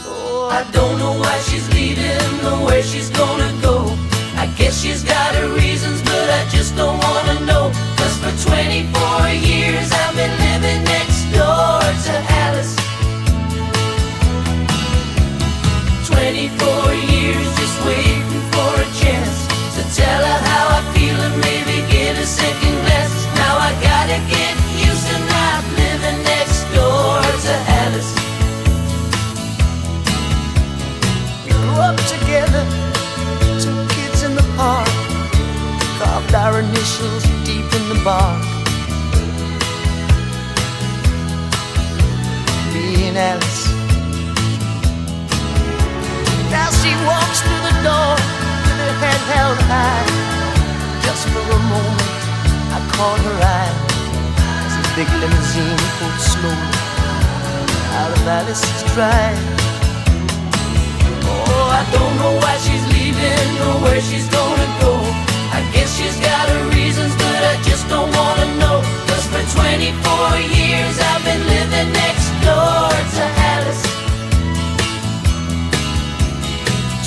Oh, I don't know why she's leaving or where she's gonna go. I guess she's got her reasons, but I just don't wanna know. 'Cause for 24 years I've been living next door to Alice. 24 years just waiting for a chance to tell her how I feel and maybe get a second glance. Now I gotta get used to not living next door to Alice. We grew up together, 2 kids in the park, carved our initials deep in the bark. Me and Alice. Now she walks through the door with her head held high. Just for a moment I caught her eye as the big limousine pulled slowly out of Alice's drive. Oh, I don't know why she's leaving or where she's gonna go. I guess she's got her reasons, but I just don't wanna know. 'Cause for 24 years I've been living next door to Alice.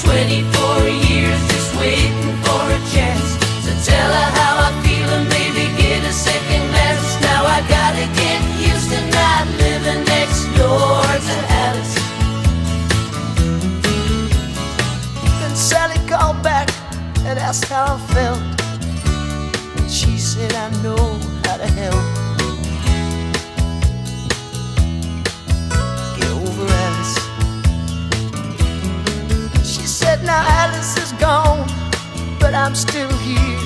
24 years just waiting for a chance to tell her how I feel and maybe get a second glance. Now I gotta get used to not living next door to Alice. Then Sally called back and asked how I felt, and she said, I know how to help. Get over Alice. Now Alice is gone, but I'm still here.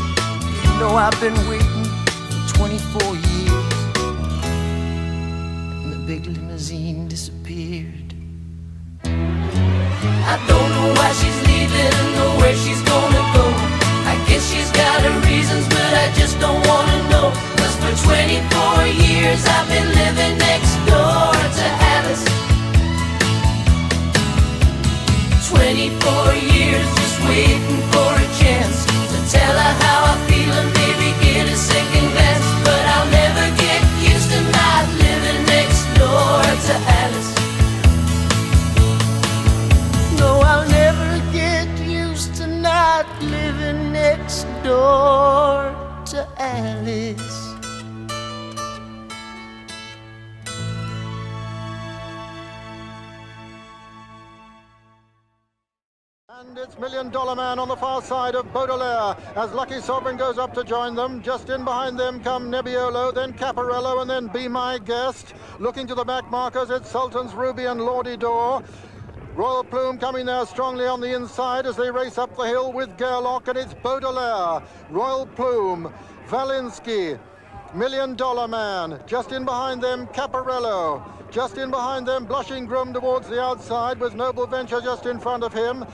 You know I've been waiting for 24 years. And the big limousine disappeared. I don't know why she's leaving or where she's gonna go. I guess she's got her reasons, but I just don't wanna know. 'Cause for 24 years I've been living next door to Alice. 24 years just waiting for a chance to tell her how I feel and maybe get a second glance. But I'll never get used to not living next door to Alice. No, I'll never get used to not living next door to Alice. And it's $1 Million Man on the far side of Baudelaire as Lucky Sovereign goes up to join them. Just in behind them come Nebbiolo, then Caparello, and then Be My Guest. Looking to the back markers, it's Sultan's Ruby and Lordy Door. Royal Plume coming there strongly on the inside as they race up the hill with Gerlock, and it's Baudelaire, Royal Plume, Valinsky, $1 Million Man. Just in behind them, Caparello. Just in behind them, Blushing Groom towards the outside with Noble Venture just in front of him.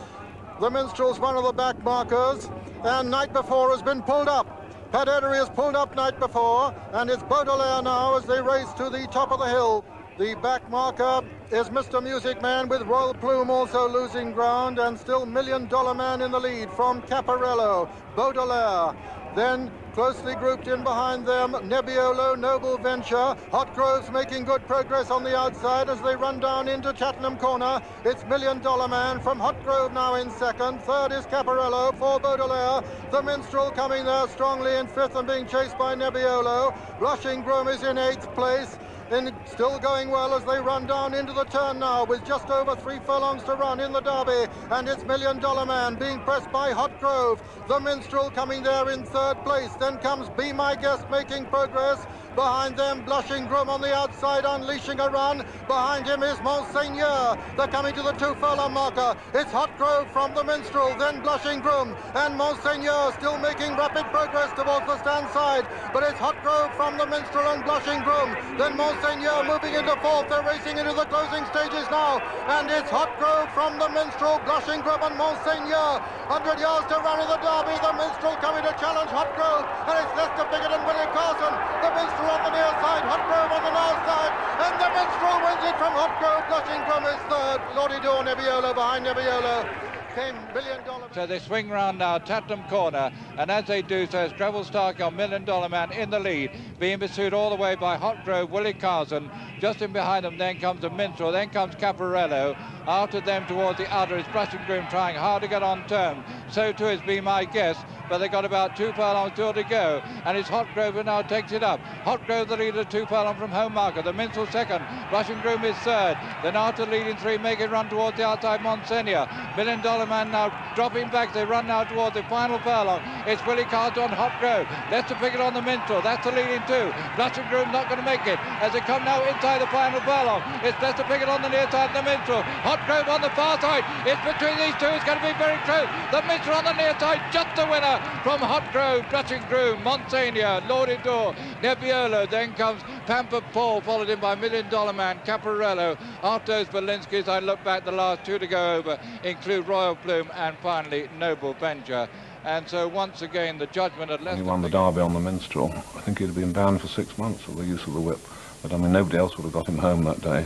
The Minstrel's one of the back markers, and Night Before has been pulled up. Paderi has pulled up Night Before, and it's Baudelaire now as they race to the top of the hill. The back marker is Mr. Music Man with Royal Plume also losing ground, and still $1 Million Man in the lead from Caparello, Baudelaire. Then closely grouped in behind them, Nebbiolo, Noble Venture. Hot Grove's making good progress on the outside as they run down into Chattenham Corner. It's $1 Million Man from Hot Grove now in second. Third is Caparello for Baudelaire. The Minstrel coming there strongly in fifth and being chased by Nebbiolo. Blushing Groom is in 8th place. And still going well as they run down into the turn now with just over 3 furlongs to run in the Derby, and it's $1 Million Man being pressed by Hot Grove. The Minstrel coming there in 3rd place. Then comes Be My Guest making progress, Behind them, Blushing Groom on the outside, unleashing a run. Behind him is Monseigneur. They're coming to the 2 furlong marker. It's Hot Grove from the Minstrel, then Blushing Groom, and Monseigneur still making rapid progress towards the stand side. But it's Hot Grove from the Minstrel and Blushing Groom, then Monseigneur moving into 4th. They're racing into the closing stages now, and it's Hot Grove from the Minstrel, Blushing Groom and Monseigneur. 100 yards to run in the Derby. The Minstrel coming to challenge Hot Grove, and it's Lester Piggott and Willie Carson. The Minstrel on the near side, Hot Grove on the north side, and the Minstrel wins it from Hot Grove. Blushing Groom is 3rd. Lordy Dawn, Nebbiolo behind Nebbiolo. Came $1 Million. So they swing round now, Tattenham Corner, and as they do so, Treble Stark, our $1 Million Man, in the lead, being pursued all the way by Hot Grove, Willie Carson. Just in behind them then comes the Minstrel, then comes Caparello. After them towards the udder is Blushing Groom trying hard to get on terms. So too has been my guess, but they've got about 2 furlongs still to go, and it's Hot Grove who now takes it up. Hot Grove the leader, 2 furlong from home marker. The Minstrel 2nd, Blushing Groom is 3rd. Then after leading 3, make it run towards the outside Monseigneur. $1 Million Man now dropping back. They run now towards the final furlong. It's Willie Carson on Hot Grove. Lester Piggott on the Minstrel. That's the leading 2. Blushing Groom not going to make it as they come now inside the final furlong. It's Lester Piggott on the near side of the Minstrel. Hot Grove on the far side. It's between these 2. It's going to be very close. The Minstrel on the near side, just the winner from Hot Grove, Blushing Groom, Monseigneur, Lordy Dawn, Nebbiolo. Then comes Pampered Paul, followed in by $1 Million Man, Caparello. After those Berlinskis, I look back, the last 2 to go over include Royal Plume and finally Noble Venture. And so once again, the judgment at Leicester. He won the Derby on the Minstrel. I think he'd have been banned for 6 months for the use of the whip. But I mean, nobody else would have got him home that day.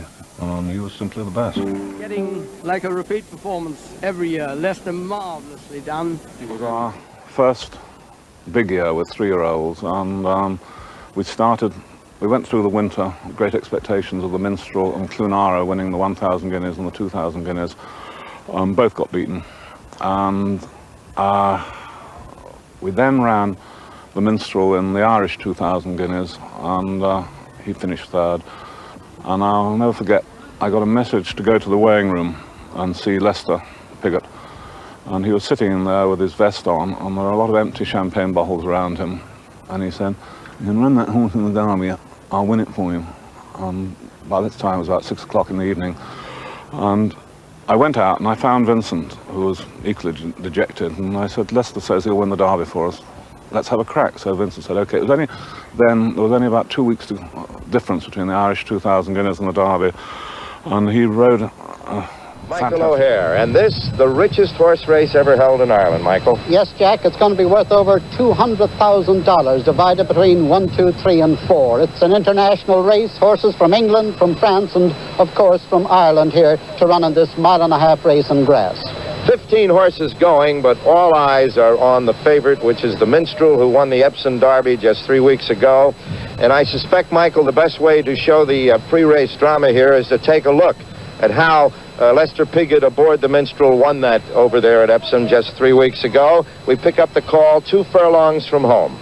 He was simply the best. Getting like a repeat performance every year. Leicester marvellously done. It was our first big year with 3-year-olds, and we went through the winter with great expectations of the Minstrel and Clunaro winning the 1,000 guineas and the 2,000 guineas. Both got beaten. And we then ran the Minstrel in the Irish 2,000 guineas, and he finished 3rd. And I'll never forget, I got a message to go to the weighing room and see Lester Piggott. And he was sitting in there with his vest on, and there were a lot of empty champagne bottles around him. And he said, "You can run that horse in the Derby, I'll win it for you." And by this time it was about 6 o'clock in the evening. And I went out and I found Vincent, who was equally dejected, and I said, "Lester says he'll win the Derby for us. Let's have a crack." So Vincent said, "Okay." There was only about 2 weeks difference between the Irish 2,000 guineas and the Derby, and he rode Michael O'Hare, and this, the richest horse race ever held in Ireland, Michael. Yes, Jack, it's going to be worth over $200,000 divided between 1, 2, 3, and 4. It's an international race, horses from England, from France, and of course from Ireland here to run in this 1.5-mile race in grass. 15 horses going, but all eyes are on the favorite, which is the Minstrel, who won the Epsom Derby just 3 weeks ago. And I suspect, Michael, the best way to show the pre-race drama here is to take a look at how Lester Piggott aboard the Minstrel won that over there at Epsom just 3 weeks ago. We pick up the call 2 furlongs from home.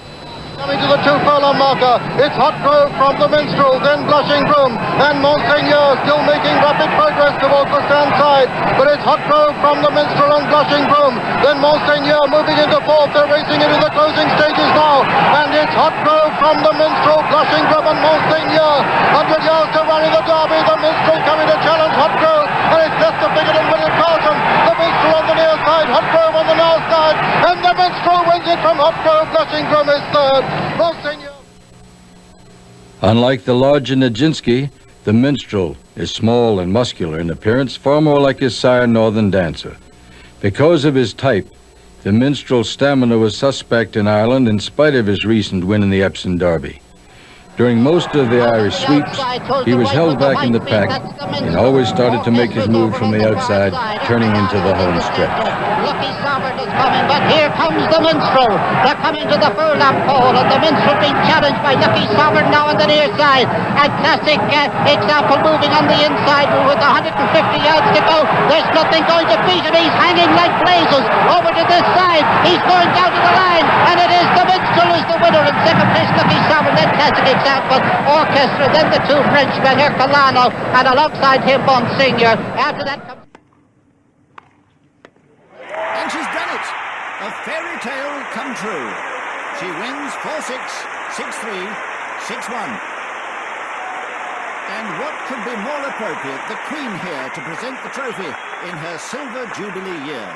Coming to the 2 furlong marker, it's Hot Grove from the Minstrel, then Blushing Groom, and Monseigneur still making rapid progress towards the stand side. But it's Hot Grove from the Minstrel and Blushing Groom, then Monseigneur moving into 4th. They're racing into the closing stages now, and it's Hot Grove from the Minstrel, Blushing Groom and Monseigneur. 100 yards to run in the Derby. The Minstrel coming to challenge Hot Grove, and it's Lester Piggott and Willie Carson. The Minstrel on the near side, Hot Grove on the north side, and the Minstrel wins it from Hot Grove. Blushing Groom is 3rd. Unlike the large Nijinsky, the Minstrel is small and muscular in appearance, far more like his sire Northern Dancer. Because of his type, the Minstrel's stamina was suspect in Ireland in spite of his recent win in the Epsom Derby. During most of the Irish sweeps, he was held back in the pack and always started to make his move from the outside, turning into the home stretch. Lucky Sovereign is coming, but here comes the Minstrel. They're coming to the furlong pole, and the Minstrel being challenged by Lucky Sovereign now on the near side. And Classic Example moving on the inside with 150 yards to go. There's nothing going to beat him. He's hanging like blazes over to this side. He's going down to the line, and it is the Minstrel who's the winner. In second place, Lucky Sovereign, then Classic Example, Orchestra, then the 2 Frenchmen, Herculano, and alongside him, Monseigneur. After that comes... And she's done it! A fairy tale come true. She wins 4-6, 6-3, 6-1. And what could be more appropriate, the Queen here to present the trophy in her Silver Jubilee year.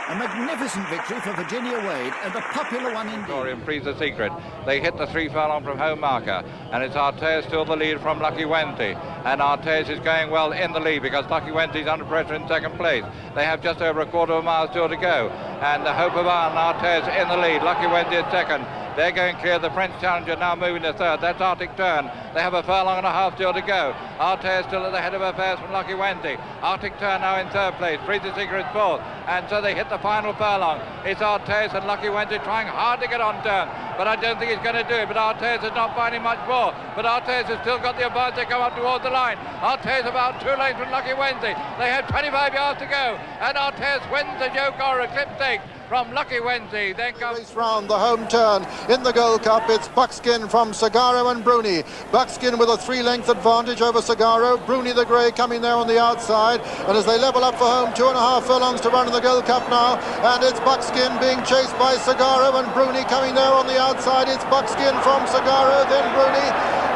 A magnificent victory for Virginia Wade, and a popular one indeed. Dorian frees the secret. They hit the 3 furlong from home marker, and it's Artes still the lead from Lucky Wednesday. And Artes is going well in the lead because Lucky Wednesday's under pressure in second place. They have just over a quarter of a mile still to go. And the Hope of Ireland, Artes in the lead. Lucky Wednesday is second. They're going clear. The French challenger now moving to third. That's Arctic Turn. They have a furlong and a half still to go. Artes still at the head of affairs from Lucky Wednesday. Arctic Turn now in third place. Freeze the Secret fourth. And so they hit the final furlong. It's Artes and Lucky Wednesday trying hard to get on turn. But I don't think he's going to do it. But Artes is not finding much more. But Artes has still got the advantage to come up towards the line. Artes about 2 lengths from Lucky Wednesday. They have 25 yards to go. And Artes wins the Jockey Eclipse Stakes from Lucky Wednesday. Then comes round the home turn in the Gold Cup. It's Buckskin from Sagaro and Bruni. Buckskin with a 3-length advantage over Sagaro. Bruni the grey coming there on the outside, and as they level up for home, 2.5 furlongs to run in the Gold Cup now, and it's Buckskin being chased by Sagaro and Bruni coming there on the outside. It's Buckskin from Sagaro, then Bruni,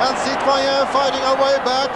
and Citoyen fighting her way back,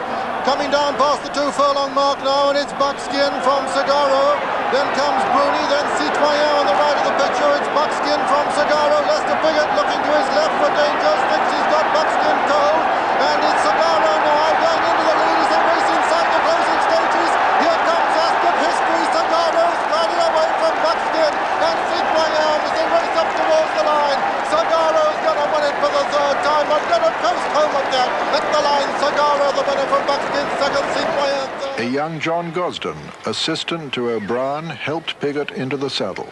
coming down past the 2 furlong mark now, and it's Buckskin from Sagaro. Then comes Bruni, then Citoyen on the right of the picture. It's Buckskin from Sagaro. Lester Piggott looking to his left for danger, thinks he's got Buckskin cold, and it's Sagaro now going into the lead as they race inside the closing stages. Here comes Ascot History. Sagaro's riding away from Buckskin, and Citoyen as they race up towards the line. Sagaro's going to win it for the 3rd time. I'm going to post home of that at the line. Sagaro the winner from Buckskin, second, Citoyen third. A young John Gosden, assistant to O'Brien, helped Piggott into the saddle.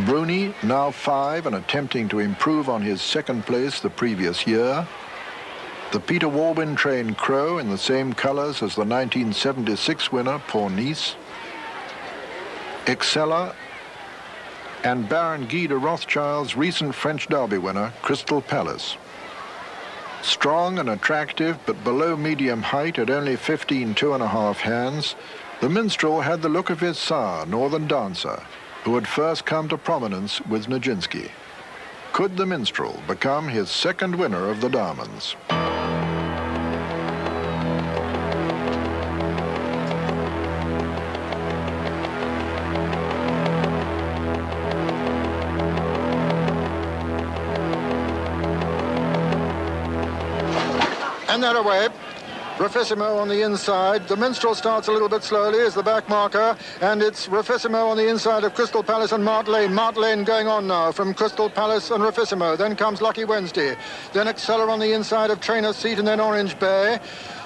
Bruni, now 5 and attempting to improve on his 2nd place the previous year. The Peter Walwyn trained Crow in the same colours as the 1976 winner, Poor Nice. Excella and Baron Guy de Rothschild's recent French Derby winner, Crystal Palace. Strong and attractive, but below medium height at only 15 2.5 hands, the minstrel had the look of his sire, Northern Dancer, who had first come to prominence with Nijinsky. Could the minstrel become his 2nd winner of the Diamonds? And that away. Rafissimo on the inside. The minstrel starts a little bit slowly as the back marker, and it's Rafissimo on the inside of Crystal Palace and Mart Lane. Mart Lane going on now from Crystal Palace and Rafissimo. Then comes Lucky Wednesday. Then Excella on the inside of Trainer's Seat, and then Orange Bay.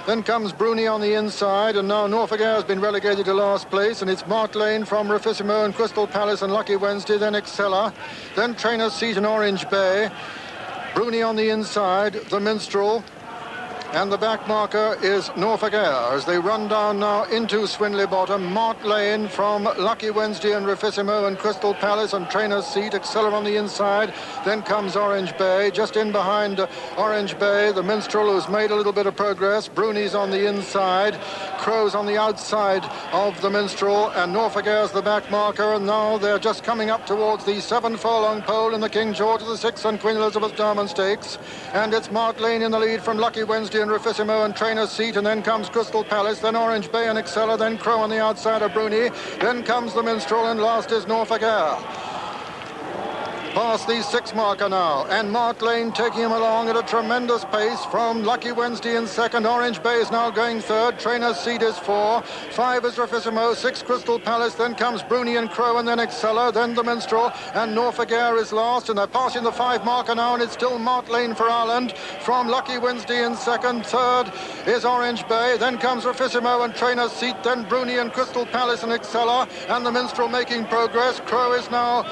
Then comes Bruni on the inside, and now Norfolk Air has been relegated to last place, and it's Mart Lane from Rafissimo and Crystal Palace and Lucky Wednesday, then Excella, then Trainer's Seat and Orange Bay. Bruni on the inside, the minstrel. And the back marker is Norfolk Air as they run down now into Swinley Bottom. Mart Lane from Lucky Wednesday and Rafissimo and Crystal Palace and Trainer's Seat. Excella on the inside. Then comes Orange Bay. Just in behind Orange Bay, the minstrel who's made a little bit of progress. Bruni's on the inside. Crow's on the outside of the minstrel. And Norfolk Air's the back marker. And now they're just coming up towards the 7 furlong pole in the King George of the 6th and Queen Elizabeth Diamond Stakes. And it's Mart Lane in the lead from Lucky Wednesday and Rafissimo and Trainer's Seat, and then comes Crystal Palace, then Orange Bay and Excella, then Crow on the outside of Bruni, then comes the minstrel, and last is Norfolk Air. Past the 6 marker now, and Mart Lane taking him along at a tremendous pace from Lucky Wednesday in 2nd. Orange Bay is now going 3rd. Trainer's Seat is 4. 5 is Rafissimo. 6 Crystal Palace. Then comes Bruni and Crow, and then Excella, then the minstrel, and Norfolk Air is last. And they're passing the 5 marker now, and it's still Mart Lane for Ireland from Lucky Wednesday in 2nd. 3rd is Orange Bay. Then comes Rafissimo and Trainer's Seat. Then Bruni and Crystal Palace and Excella, and the minstrel making progress. Crow is now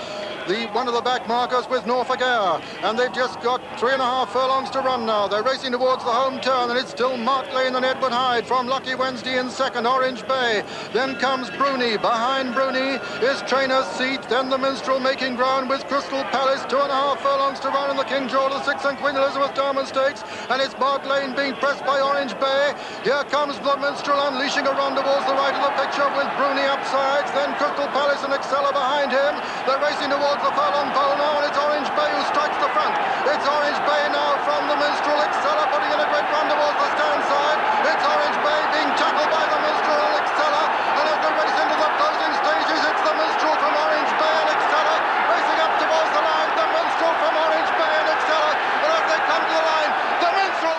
one of the back markers with Norfolk Air, and they've just got 3.5 furlongs to run now. They're racing towards the home turn, and it's still Mart Lane and Edward Hyde from Lucky Wednesday in 2nd. Orange Bay. Then comes Bruni. Behind Bruni is Trainer's Seat. Then the minstrel making ground with Crystal Palace. 2.5 furlongs to run in the King George of the 6th and Queen Elizabeth Diamond Stakes, and it's Mart Lane being pressed by Orange Bay. Here comes the minstrel unleashing a run towards the right of the picture with Bruni upsides. Then Crystal Palace and Excella behind him. They're racing towards the furlong pole now, and it's Orange Bay who strikes the front. It's Orange Bay now from the Minstrel. Excella putting in a great run towards the stand side. It's Orange Bay being tackled by the Minstrel and Excella. And as they race into the closing stages, it's the Minstrel from Orange Bay and Excella racing up towards the line. The Minstrel from Orange Bay and Excella. And as they come to the line, the Minstrel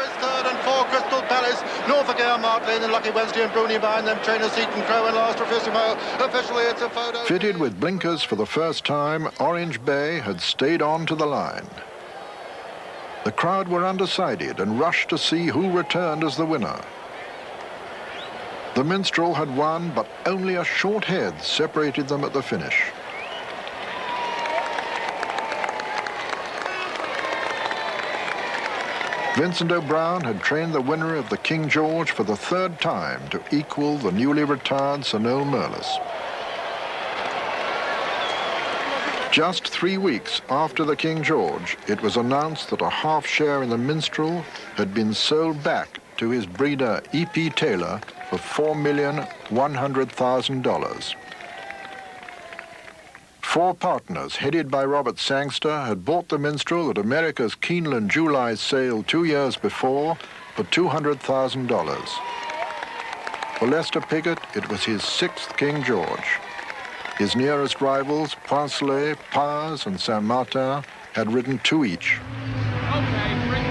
is third, and four Crystal Palace, Norfolk Air, Mark Lane and Lucky Wednesday and Bruni behind them. Trainer Seaton Crow and last Rafissimo. Officially it's a photo. Fitted with blinkers for the first time, Orange Bay had stayed on to the line. The crowd were undecided and rushed to see who returned as the winner. The Minstrel had won, but only a short head separated them at the finish. Vincent O'Brien had trained the winner of the King George for the third time to equal the newly retired Sir Noel Merlis. Just 3 weeks after the King George, it was announced that a half share in the Minstrel had been sold back to his breeder E.P. Taylor for $4,100,000. Four partners, headed by Robert Sangster, had bought the Minstrel at America's Keeneland July sale 2 years before for $200,000. For Lester Piggott, it was his sixth King George. His nearest rivals, Poincelet, Paz, and Saint-Martin, had ridden 2 each. Okay, bring it.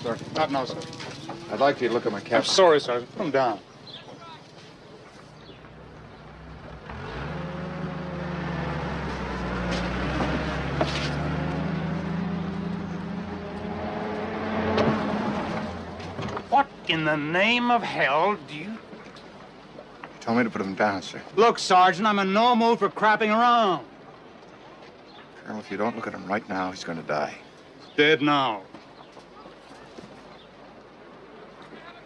Sir, not now, sir. I'd like you to look at my cap. I'm sorry, sir. Come down. What in the name of hell do you... Tell me to put him down, sir. Look, Sergeant, I'm in no mood for crapping around. Colonel, if you don't look at him right now, he's going to die. Dead now.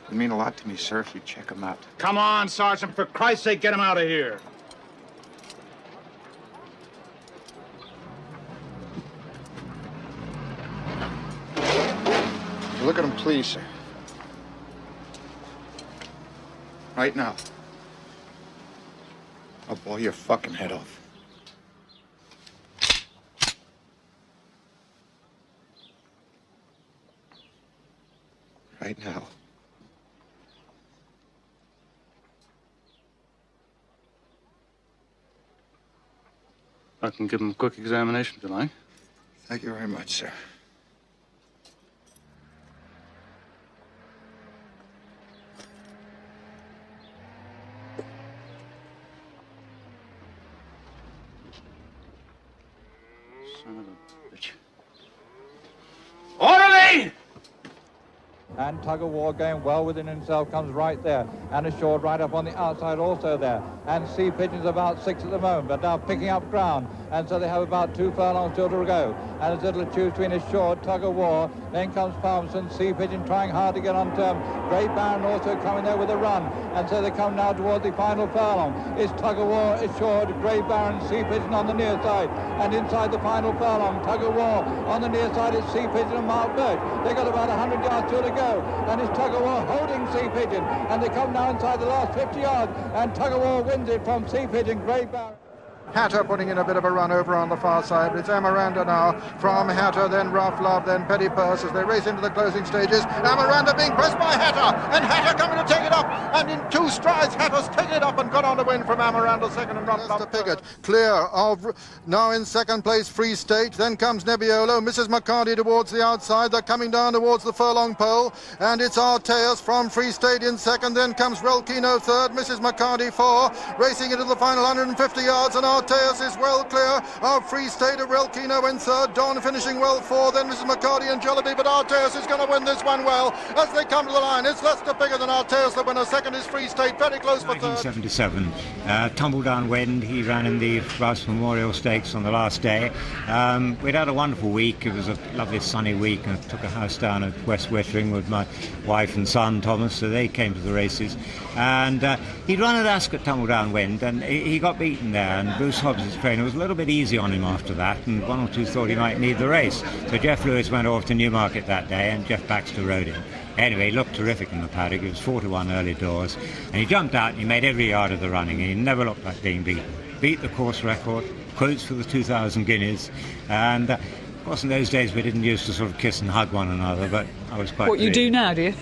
It'd mean a lot to me, sir, if you check him out. Come on, Sergeant. For Christ's sake, get him out of here. Look at him, please, sir. Right now. I'll blow your fucking head off. Right now. I can give him a quick examination tonight. Thank you very much, sir. Son of a bitch. Orderly! And Tug of War going well within himself comes right there. And Assured right up on the outside also there. And Sea Pigeon's about 6 at the moment, but now picking up ground. And so they have about 2 furlongs still to go. And it's a little choose between Assured, Tug of War. Then comes Palmerston, Sea Pigeon trying hard to get on term. Great Baron also coming there with a run. And so they come now towards the final furlong. It's Tug of War, Assured, Great Baron, Sea Pigeon on the near side. And inside the final furlong, Tug of War. On the near side is Sea Pigeon and Mark Birch. They've got about 100 yards still to go. And it's Tug of War holding Sea Pigeon. And they come now inside the last 50 yards. And Tug of War wins it from Sea Pigeon, Great Baron. Hatter putting in a bit of a run over on the far side, but it's Amaranda now from Hatter, then Rough Love, then Petty Purse as they race into the closing stages. Amaranda being pressed by Hatter, and Hatter coming to take it up, and in 2 strides Hatter's taken it up and got on the win from Amaranda second and Rough Love to Piggott. Clear of, now in second place Free State, then comes Nebbiolo, Mrs. McCarty towards the outside, they're coming down towards the furlong pole, and it's Arteus from Free State in second, then comes Relkino third, Mrs. McCarty 4, racing into the final 150 yards, and Arteus is well clear of Free State. Relkino in third, Don finishing well 4, then Mrs. McCarty and Jollibee, but Arteus is going to win this one well as they come to the line. It's Lester Piggott than Arteus the winner. Second is Free State, very close for third. 1977. Tumble Down Wind, he ran in the Rouse Memorial Stakes on the last day. We'd had a wonderful week. It was a lovely sunny week. I took a house down at West Wittering with my wife and son Thomas, so they came to the races. And he'd run at Ascot, Tumble Down Wind, and he got beaten there. And Bruce Hobbs' trainer was a little bit easy on him after that, and one or two thought he might need the race. So Jeff Lewis went off to Newmarket that day, and Jeff Baxter rode him. Anyway, he looked terrific in the paddock. It was 4-1 early doors, and he jumped out and he made every yard of the running. He never looked like being beaten. Beat the course record, quotes for the 2,000 guineas, and of course in those days we didn't used to sort of kiss and hug one another, but I was quite What you do now, do you?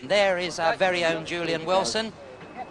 There is our very own Julian Wilson.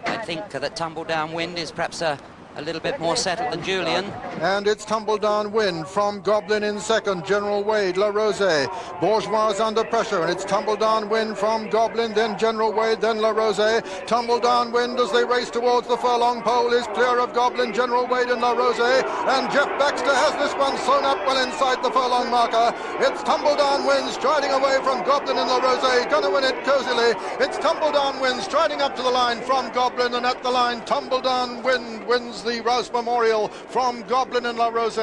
I think that Tumble Down Wind is perhaps a little bit more settled than Julian. And it's Tumble Down Wind from Goblin in second, General Wade, La Rose. Bourgeois is under pressure, and it's Tumble Down Wind from Goblin, then General Wade, then La Rose. Tumble Down Wind as they race towards the furlong pole is clear of Goblin, General Wade and La Rose. And Jeff Baxter has this one sewn up well inside the furlong marker. It's Tumble Down Wind striding away from Goblin and La Rose, gonna win it cozily. It's Tumble Down Wind striding up to the line from Goblin, and at the line Tumble Down Wind wins the Rouse Memorial from Goblin and La Rose.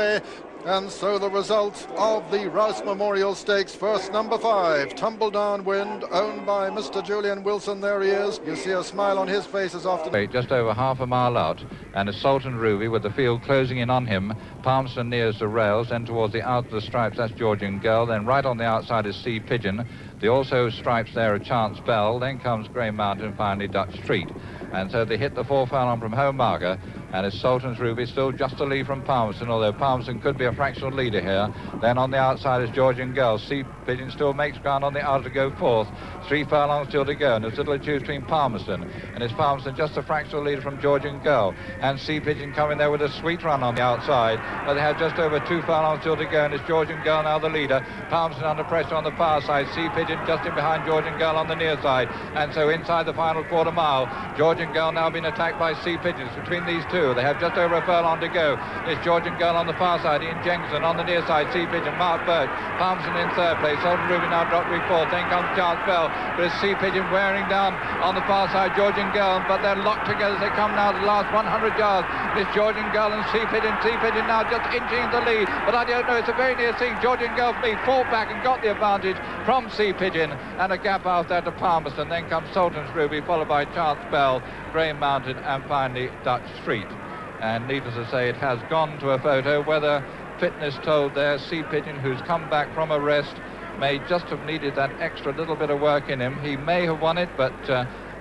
And so the result of the Rouse Memorial Stakes, first number 5, Tumble Down Wind, owned by Mr. Julian Wilson. There he is. You see a smile on his face as often. Just over half a mile out, and it's Sultan Ruby with the field closing in on him. Palmerston nears the rails, then towards the out of the stripes, that's Georgian Girl. Then right on the outside is Sea Pigeon. The also stripes there are Chance Bell. Then comes Grey Mountain, finally Dutch Street. And so they hit the 4 furlong from home marker, and it's Sultan's Ruby still just a lead from Palmerston, although Palmerston could be a fractional leader here. Then on the outside is Georgian Girl. Sea Pigeon still makes ground on the outer to go fourth. 3 furlongs still to go, and there's little to choose between Palmerston, and it's Palmerston just a fractional leader from Georgian Girl. And Sea Pigeon coming there with a sweet run on the outside, but they have just over 2 furlongs still to go, and it's Georgian Girl now the leader. Palmerston under pressure on the far side. Sea Pigeon just in behind Georgian Girl on the near side, and so inside the final quarter mile, Georgian Girl now being attacked by Sea Pigeons. Between these two, they have just over a furlong to go. It's Georgian Girl on the far side, Ian Jenkinson on the near side, Sea Pigeon, Mark Birch, Palmerston in third place, Sultan Ruby now dropped to fourth, then comes Chance Bell, but it's Sea Pigeon wearing down on the far side, Georgian Girl, but they're locked together as they come now to the last 100 yards. It's Georgian Girl and Sea Pigeon now just inching the lead, but I don't know, it's a very near thing. Georgian Girl for me fought back and got the advantage from Sea Pigeon, and a gap out there to Palmerston. Then comes Sultan's Ruby, followed by Chance Bell, Grey Mountain, and finally Dutch Street. And needless to say, it has gone to a photo. Whether fitness told there, Sea Pigeon, who's come back from a rest, may just have needed that extra little bit of work in him. He may have won it, but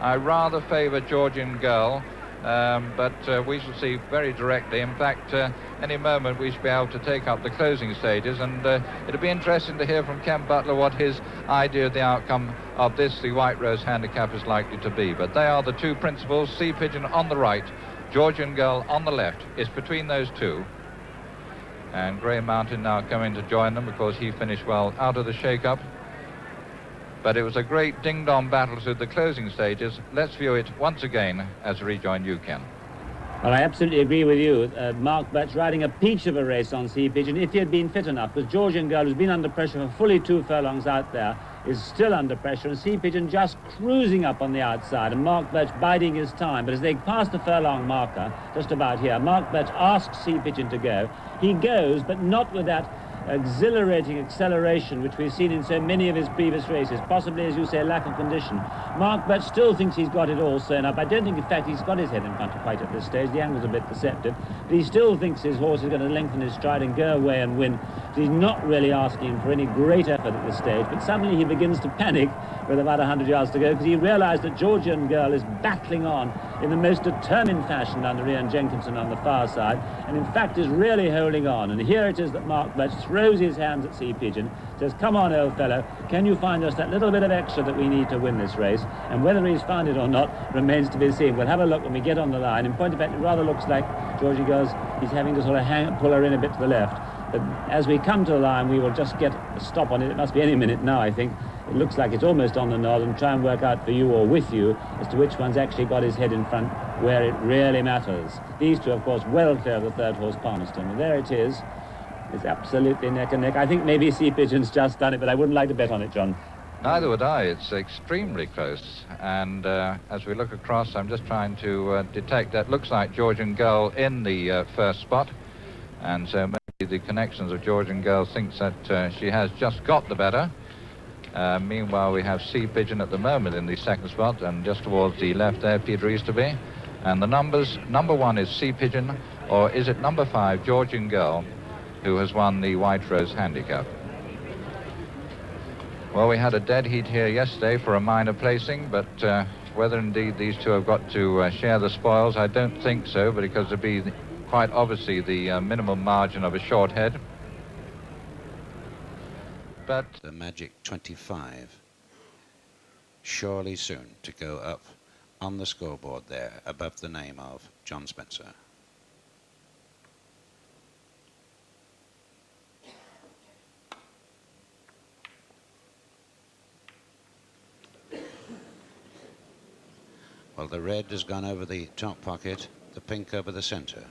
I rather favour Georgian Girl. But we shall see very directly. In fact, any moment we should be able to take up the closing stages, and it'll be interesting to hear from Ken Butler what his idea of the outcome of this, the White Rose Handicap, is likely to be. But they are the two principals. Sea Pigeon on the right, Georgian Girl on the left. It's between those two. And Grey Mountain now coming to join them because he finished well out of the shake-up. But it was a great ding-dong battle through the closing stages. Let's view it once again as we rejoin you, Ken. Well, I absolutely agree with you. Mark Birch riding a peach of a race on Sea Pigeon, if he had been fit enough, because Georgian Girl, who's been under pressure for fully 2 furlongs out there, is still under pressure, and Sea Pigeon just cruising up on the outside, and Mark Birch biding his time. But as they pass the furlong marker, just about here, Mark Birch asks Sea Pigeon to go. He goes, but not with that exhilarating acceleration which we've seen in so many of his previous races, possibly, as you say, lack of condition. Mark Birch still thinks he's got it all sewn up. I don't think, in fact, he's got his head in front of quite at this stage. The angle's a bit deceptive, but he still thinks his horse is going to lengthen his stride and go away and win. So he's not really asking for any great effort at this stage, but suddenly he begins to panic with about 100 yards to go, because he realised that Georgian Girl is battling on in the most determined fashion under Ian Jenkinson on the far side, and in fact is really holding on. And here it is that Mark Birch throws his hands at Sea Pigeon, says, "Come on, old fellow, can you find us that little bit of extra that we need to win this race?" And whether he's found it or not remains to be seen. We'll have a look when we get on the line. In point of fact, it rather looks like Georgie Girl's, he's having to sort of pull her in a bit to the left. But as we come to the line, we will just get a stop on it. It must be any minute now, I think. It looks like it's almost on the nod, and try and work out for you or with you as to which one's actually got his head in front where it really matters. These two, of course, well clear of the third horse, Palmerston. And there it is. It's absolutely neck and neck. I think maybe Sea Pigeon's just done it, but I wouldn't like to bet on it, John. Neither would I. It's extremely close. And as we look across, I'm just trying to detect that looks like Georgian Girl in the first spot. And so maybe the connections of Georgian Girl thinks that she has just got the better. Meanwhile, we have Sea Pigeon at the moment in the second spot, and just towards the left there, Peter Easterby. And the numbers, number 1 is Sea Pigeon, or is it number 5, Georgian Girl, who has won the White Rose Handicap? Well, we had a dead heat here yesterday for a minor placing, but whether indeed these two have got to share the spoils, I don't think so, because it'd be quite obviously the minimum margin of a short head. But the magic 25, surely soon to go up on the scoreboard there above the name of John Spencer. Well, the red has gone over the top pocket, the pink over the center.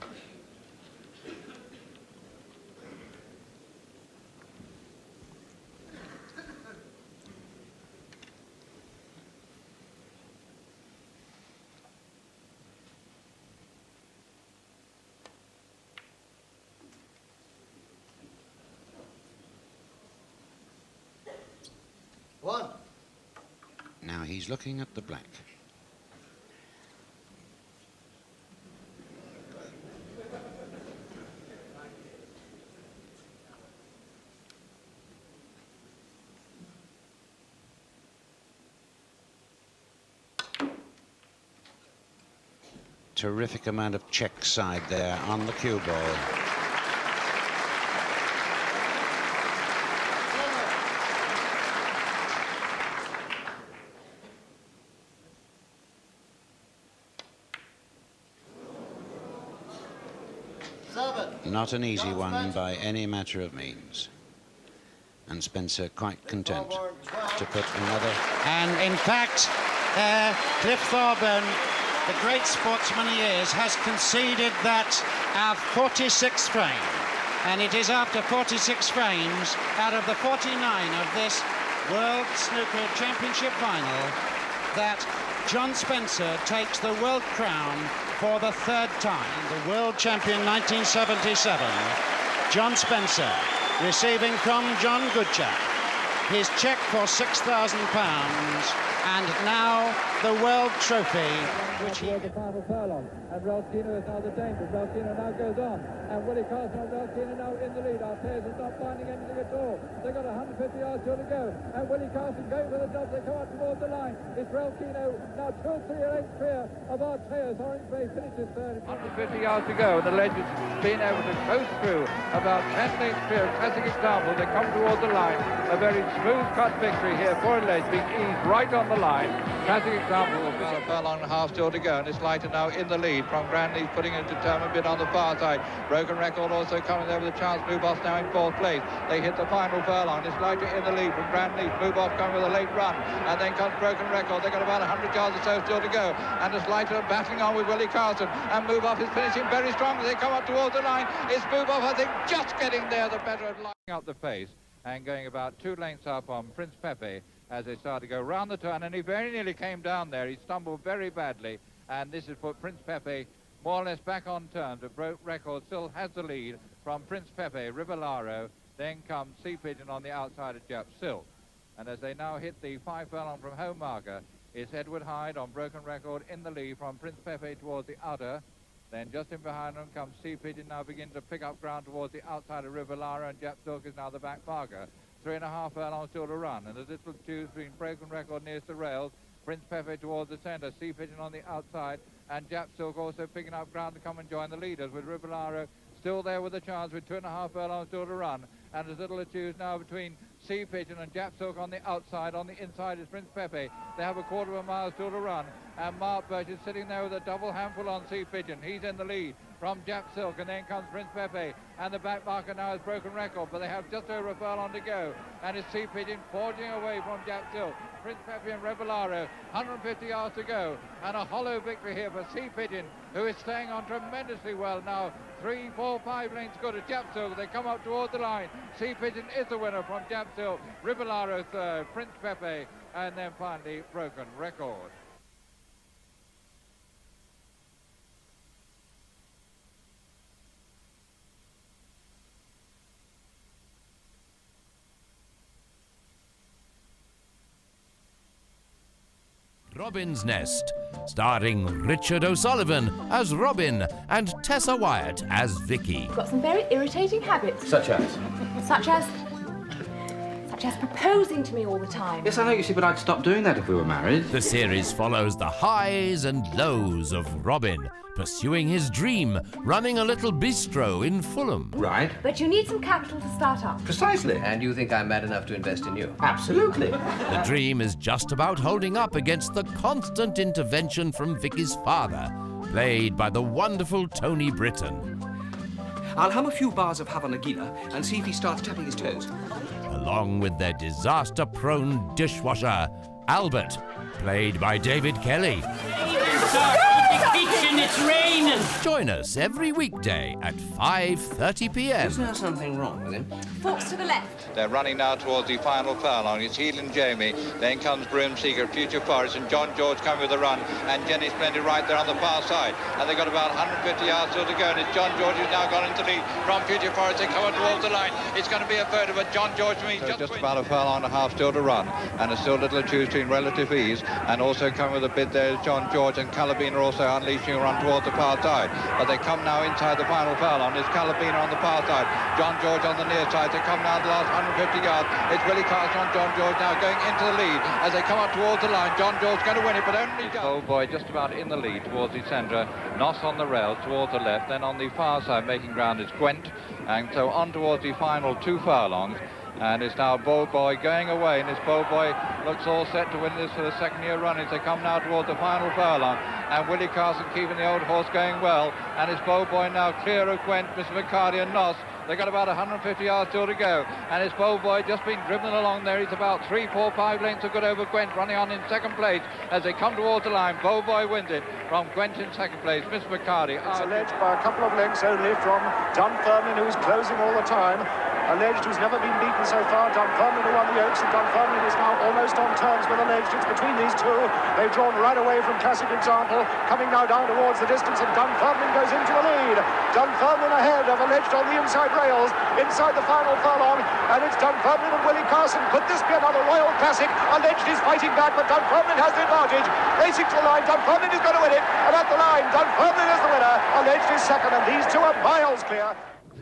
One. Now he's looking at the black. Terrific amount of check side there on the cue ball. Not an easy one by any matter of means. And Spencer quite content to put another. And in fact, Cliff Thorburn, the great sportsman he is, has conceded that our 46th frame. And it is after 46 frames out of the 49 of this World Snooker Championship final that John Spencer takes the world crown for the third time. The world champion 1977. John Spencer receiving from John Goodchap his cheque for £6,000, and now the world trophy, which he... the final furlong, and Relkino is now the danger. Relkino now goes on, and Willie Carson and Relkino now in the lead. Our players are not finding anything at all. They've got 150 yards still to go, and Willie Carson going for the job. They come out towards the line. It's Relkino now 2 or 3 lengths clear of our players. Orange Bay finishes third. 150 yards to go, and the Legends been able to coast through about 10 lengths clear. Classic example. They come towards the line. A very smooth cut victory here for a Ledge, being eased right on the line. Classic example. About a furlong and a half still to go, and it's Leiter now in the lead from Grandleaf, putting a determined bid on the far side. Broken Record also coming there with a chance. Move Off now in 4th place. They hit the final furlong. It's Leiter in the lead from Grandleaf. Move Off coming with a late run, and then comes Broken Record. They've got about 100 yards or so still to go, and it's Leiter battling on with Willie Carson, and Move Off is finishing very strongly. They come up towards the line. It's Move Off, I think, just getting there, the better of lining up the pace and going about 2 lengths up on Prince Pepe as they start to go round the turn, and he very nearly came down there. He stumbled very badly, and this has put Prince Pepe more or less back on terms. The Broke Record still has the lead from Prince Pepe, Rivellaro, then comes Sea Pigeon on the outside of Jap Silk. And as they now hit the 5 furlong from home marker, it's Edward Hyde on Broken Record in the lead from Prince Pepe towards the outer. Then just in behind them comes Sea Pigeon, now begins to pick up ground towards the outside of Rivellaro, and Jap Silk is now the back marker. 3.5 furlongs still to run, and as it will choose between Broken Record nearest the rails, Prince Pepe towards the centre, Sea Pigeon on the outside, and Jap Silk also picking up ground to come and join the leaders, with Rivellaro still there with a chance with 2.5 furlongs still to run, and as little to choose now between Sea Pigeon and Jap Silk on the outside. On the inside is Prince Pepe. They have a 1/4 mile still to run, and Mark Birch is sitting there with a double handful on Sea Pigeon. He's in the lead from Jap Silk, and then comes Prince Pepe, and the back marker now is Broken Record, but they have just over a furlong to go, and it's Sea Pigeon forging away from Jap Silk. Prince Pepe and Rivellaro, 150 yards to go, and a hollow victory here for Sea Pigeon, who is staying on tremendously well now. 3, 4, 5 lengths good at Jap Silk. They come up towards the line. Sea Pigeon is the winner from Jap still Rivellaro third, Prince Pepe, and then finally Broken Record. Robin's Nest, starring Richard O'Sullivan as Robin and Tessa Wyatt as Vicky. Got some very irritating habits. Such as? Such as proposing to me all the time. Yes, I know, you see, but I'd stop doing that if we were married. The series follows the highs and lows of Robin, pursuing his dream, running a little bistro in Fulham. Right. But you need some capital to start up. Precisely. And you think I'm mad enough to invest in you? Absolutely. The dream is just about holding up against the constant intervention from Vicky's father, played by the wonderful Tony Britton. I'll hum a few bars of Havana Gila and see if he starts tapping his toes. Along with their disaster-prone dishwasher, Albert, played by David Kelly. Kitchen, it's raining. Join us every weekday at 5:30 p.m. Is there something wrong with him? Forks to the left. They're running now towards the final furlong. It's Heel and Jamie. Then comes Broom Seeker, Future Forest, and John George coming with a run. And Jenny Splendid right there on the far side. And they've got about 150 yards still to go. And it's John George who's now gone into lead from Future Forest. They come towards the line. It's going to be a photo, but John George to me just about a furlong and a half still to run. And there's still little to choose between relative ease. And also coming with a bid there is John George, and Calabina also unleashing a run towards the far side. But they come now inside the final furlong. It's Calabina on the far side. John George on the near side. They come now the last 150 yards. It's Willie Carson on John George now going into the lead as they come up towards the line. John George going to win it, but only just. Oh boy, just about in the lead towards the centre. Noss on the rail towards the left. Then on the far side making ground is Gwent. And so on towards the final 2 furlongs. And it's now Bow Boy going away, and this Bow Boy looks all set to win this for the second year running. They come now towards the final furlong, and Willie Carson keeping the old horse going well, and it's Bow Boy now clear of Gwent, Mr. McCarty and Noss. They've got about 150 yards still to go, and it's Bow Boy just been driven along there. He's about 3, 4, 5 lengths of good over Gwent, running on in second place as they come towards the line. Bow Boy wins it from Gwent in second place. Mr. McCarty. It's alleged by a couple of lengths only from Dunfermline, who's closing all the time. Alleged who's never been beaten so far. Dunfermline who won the Oaks, and Dunfermline is now almost on terms with Alleged. It's between these two. They've drawn right away from Classic Example, coming now down towards the distance, and Dunfermline goes into a lead. Dunfermline ahead of Alleged on the inside rails, inside the final furlong, and it's Dunfermline and Willie Carson. Could this be another Royal Classic? Alleged is fighting back, but Dunfermline has the advantage. Racing to the line, Dunfermline is going to win it, and at the line, Dunfermline is the winner. Alleged is second, and these two are miles clear.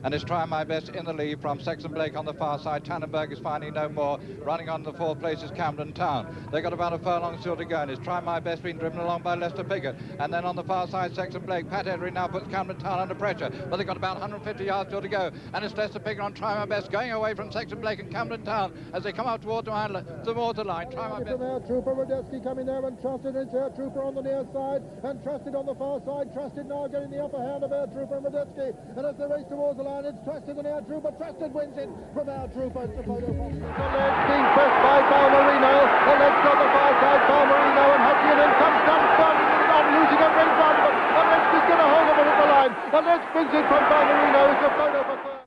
And it's Trying My Best in the lead from Sexton Blake on the far side. Tannenberg is finding no more. Running on the 4th place is Camden Town. They've got about a furlong still to go, and it's Trying My Best being driven along by Lester Piggott. And then on the far side, Sexton Blake. Pat Henry now puts Camden Town under pressure, but they've got about 150 yards still to go. And it's Lester Piggott on Try My Best going away from Sexton Blake and Camden Town as they come out towards the water line. Try My Best. Air Trooper Radetzky coming there, and Trusted. It's Air Trooper on the near side, and Trusted on the far side. Trusted now getting the upper hand of Air Trooper and Radetzky. And as they race towards the line, it's Trusted and Air Trooper. Trusted wins it from Air Trooper. It's a photo from Alleged being pressed by Balmerino. Alleged on the far side, Balmerino and Hutchin, and comes Dunfermline on losing a great run, but Alleged is going to hold him at the line. Alleged wins it from Balmerino. It's a photo for third.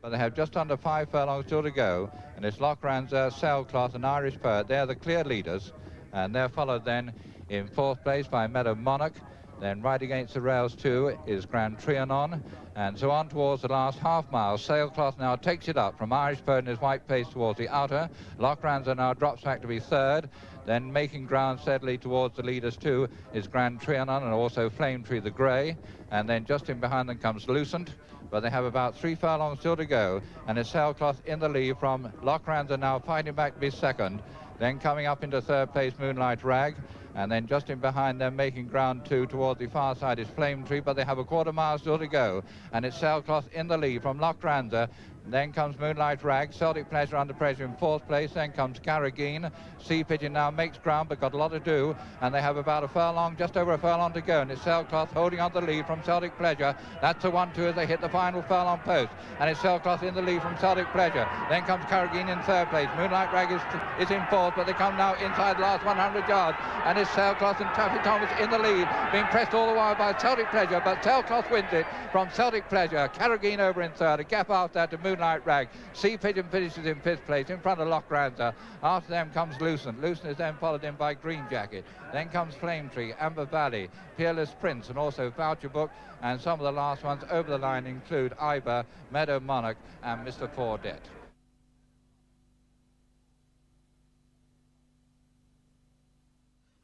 But they have just under 5 furlongs still to go, and it's Lochranza, Sailcloth and Irish Poet. They're the clear leaders, and they're followed then in 4th place by Meadow Monarch. Then right against the rails too is Grand Trianon, and so on towards the last half mile. Sailcloth now takes it up from Irish Poet in his white pace towards the outer. Lochranza now drops back to be 3rd. Then making ground steadily towards the leaders too is Grand Trianon and also Flame Tree the Grey. And then just in behind them comes Lucent. But they have about 3 furlongs still to go, and it's Sailcloth in the lead from Lochranza now fighting back to be 2nd. Then coming up into 3rd place, Moonlight Rag. And then just in behind them, making ground too towards the far side is Flame Tree, but they have a quarter mile still to go. And it's Sailcloth in the lead from Lochranza. Then comes Moonlight Rag, Celtic Pleasure under pressure in 4th place. Then comes Carrageen. Sea Pigeon now makes ground, but got a lot to do. And they have about a furlong, just over a furlong to go. And it's Sailcloth holding on the lead from Celtic Pleasure. That's the 1-2 as they hit the final furlong post. And it's Sailcloth in the lead from Celtic Pleasure. Then comes Carrageen in 3rd place. Moonlight Rag is in 4th, but they come now inside the last 100 yards. And it's Sailcloth and Taffy Thomas in the lead, being pressed all the while by Celtic Pleasure. But Sailcloth wins it from Celtic Pleasure. Carrageen over in 3rd. A gap after that to Moonlight Moonlight Rag. Sea Pigeon finishes in 5th place in front of Lochranza. After them comes Lucent. Lucent is then followed in by Green Jacket. Then comes Flame Tree, Amber Valley, Peerless Prince, and also Voucher Book. And some of the last ones over the line include Iber, Meadow Monarch, and Mr. Fordette.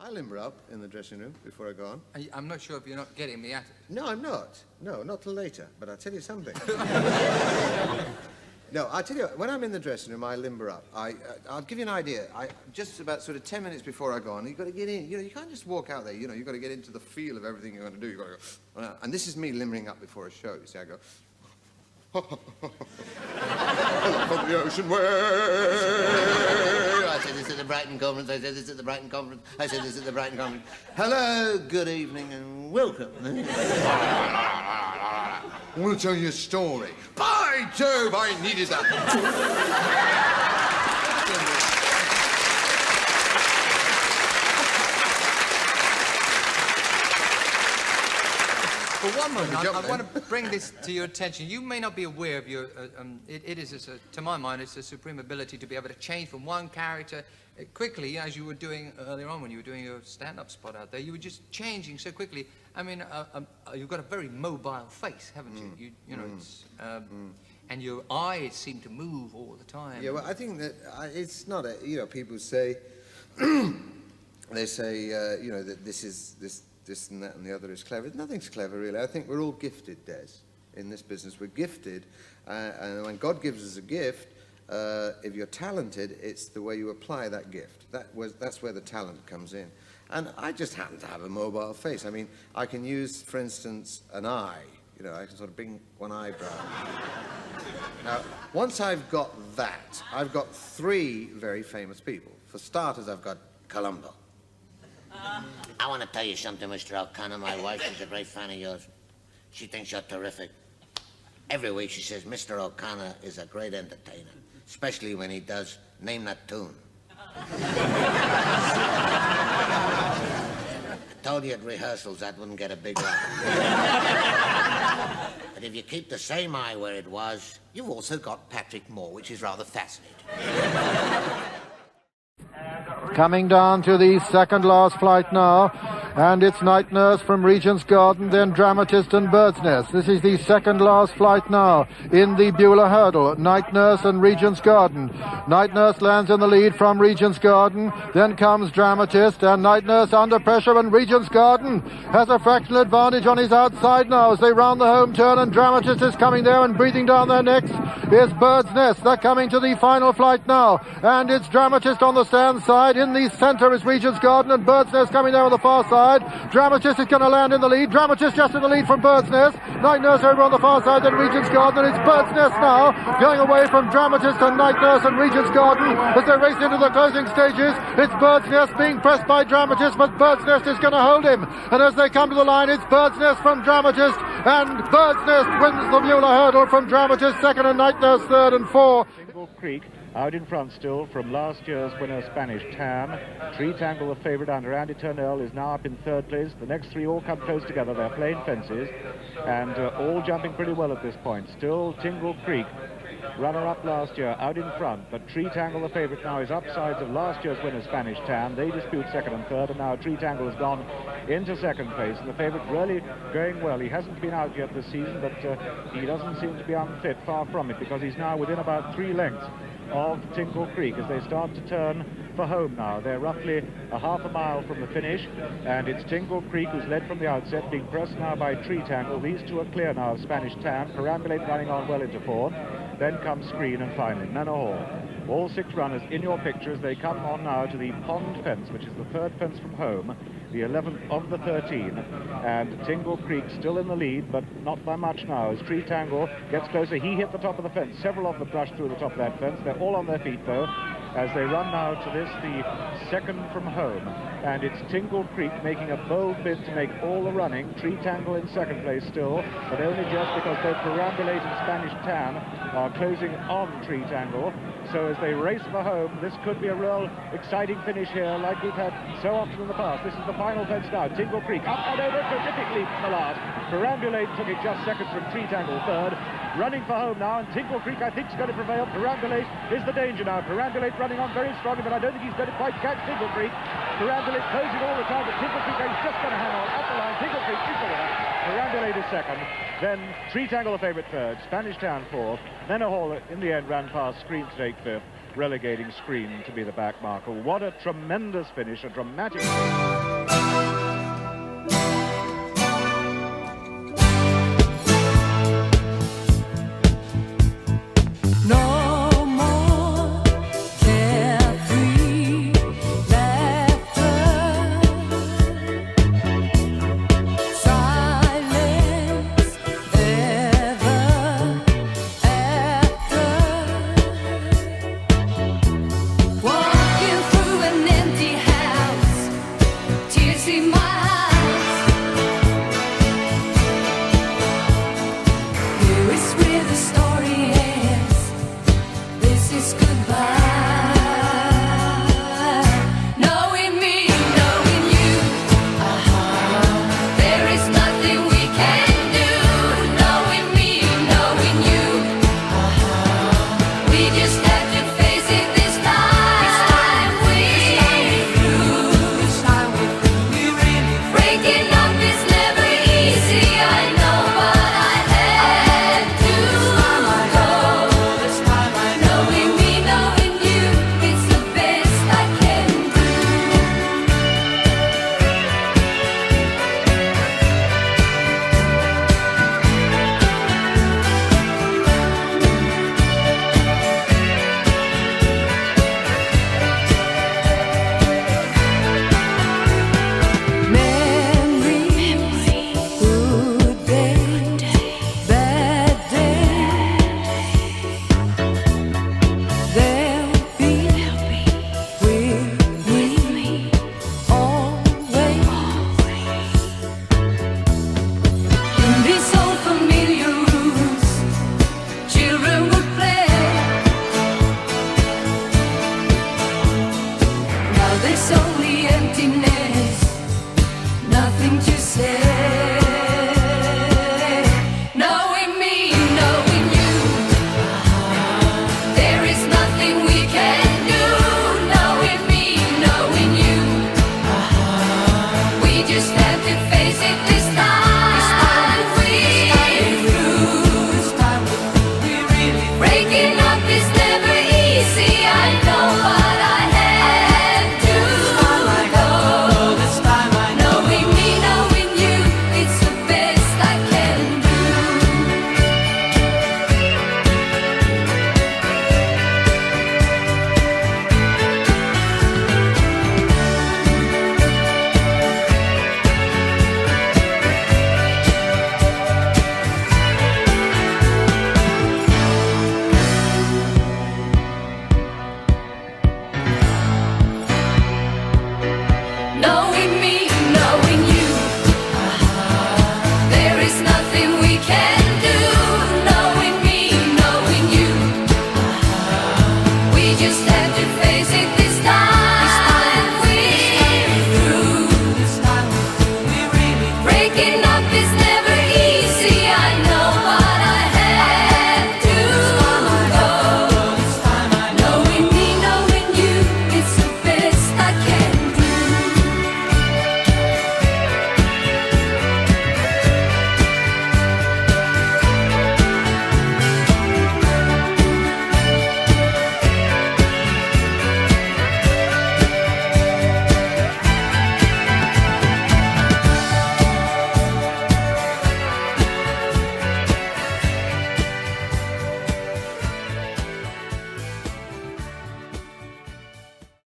I limber up in the dressing room before I go on. I'm not sure if you're not getting me at it. No, I'm not. No, not till later. But I'll tell you something. No, I'll tell you, when I'm in the dressing room, I limber up. I'll give you an idea. Just about sort of 10 minutes before I go on, you've got to get in. You know, you can't just walk out there. You know, you've got to get into the feel of everything you're going to do. You've got to go, and this is me limbering up before a show. You see, I go, from the ocean way. I said this at the Brighton Conference, I said this at the Brighton Conference, I said this at the Brighton Conference. Hello, good evening, and welcome. I want to tell you a story. By Jove, I needed that. For one moment, I want to bring this to your attention. You may not be aware of your... it is, to my mind, it's a supreme ability to be able to change from one character quickly, as you were doing earlier on when you were doing your stand-up spot out there. You were just changing so quickly. I mean, you've got a very mobile face, haven't you? You know, it's... And your eyes seem to move all the time. Yeah, well, I think that it's not a... You know, people say... they say, you know, that this and that and the other is clever. Nothing's clever, really. I think we're all gifted, Des, in this business. We're gifted, and when God gives us a gift, if you're talented, it's the way you apply that gift. That's where the talent comes in. And I just happen to have a mobile face. I mean, I can use, for instance, an eye. You know, I can sort of bring one eyebrow. Now, once I've got that, I've got 3 very famous people. For starters, I've got Columbo. I want to tell you something, Mr. O'Connor. My wife is a great fan of yours. She thinks you're terrific. Every week she says Mr. O'Connor is a great entertainer, especially when he does Name That Tune. I told you at rehearsals that wouldn't get a big laugh. But if you keep the same eye where it was, you've also got Patrick Moore, which is rather fascinating. Coming down to the second last flight now, and it's Night Nurse from Regent's Garden, then Dramatist and Bird's Nest. This is the second last flight now in the Beulah Hurdle. Night Nurse and Regent's Garden. Night Nurse lands in the lead from Regent's Garden, then comes Dramatist, and Night Nurse under pressure, and Regent's Garden has a fractional advantage on his outside now as they round the home turn, and Dramatist is coming there, and breathing down their necks is Bird's Nest. They're coming to the final flight now, and it's Dramatist on the stand side. In the centre is Regent's Garden, and Bird's Nest coming there on the far side. Dramatist is going to land in the lead. Dramatist just in the lead from Bird's Nest. Night Nurse over on the far side, then Regent's Garden, and it's Bird's Nest now going away from Dramatist and Night Nurse and Regent's Garden as they race into the closing stages. It's Bird's Nest being pressed by Dramatist, but Bird's Nest is going to hold him, and as they come to the line, it's Bird's Nest from Dramatist, and Bird's Nest wins the Beulah Hurdle from Dramatist second, and Night Nurse third, and 4. Tingle Creek out in front still from last year's winner, Spanish Tam. Tree Tangle, the favourite under Andy Turnell, is now up in 3rd place. The next 3 all come close together. They're playing fences and all jumping pretty well at this point. Still Tingle Creek, runner-up last year, out in front, but Tree Tangle, the favourite now, is upsides of last year's winner, Spanish Tam. They dispute 2nd and 3rd, and now Tree Tangle has gone into 2nd place, and the favourite really going well. He hasn't been out yet this season, but he doesn't seem to be unfit, far from it, because he's now within about 3 lengths of Tingle Creek as they start to turn for home now. They're roughly a half a mile from the finish, and it's Tingle Creek who's led from the outset, being pressed now by Tree Tangle. These 2 are clear now of Spanish Tam. Perambulate running on well into 4th. Then comes Screen, and finally Manor Hall. All 6 runners in your picture as they come on now to the pond fence, which is the 3rd fence from home, the 11th of the 13, and Tingle Creek still in the lead, but not by much now as Tree Tangle gets closer. He hit the top of the fence. Several of them brushed through the top of that fence. They're all on their feet though as they run now to this, the 2nd from home, and it's Tingle Creek making a bold bid to make all the running. Tree Tangle in 2nd place still, but only just because both Perambulate and Spanish Tam are closing on Tree Tangle. So as they race for home, this could be a real exciting finish here, like we've had so often in the past. This is the final fence now. Tingle Creek up and over, terrific leap from the last. Perambulate took it just seconds from Tree Tangle third. Running for home now, and Tingle Creek, I think, is going to prevail. Perambulate is the danger now. Perambulate running on very strongly, but I don't think he's going to quite catch Tingle Creek. Perambulate closing all the time, but Tingle Creek is just going to hang on at the line. Tingle Creek is the winner. Perambulate is second. Then Tree Tangle the favourite third. Spanish Town fourth. Then a Hall in the end ran past Screen Snake fifth, relegating Screen to be the back marker. What a tremendous finish, a dramatic... We just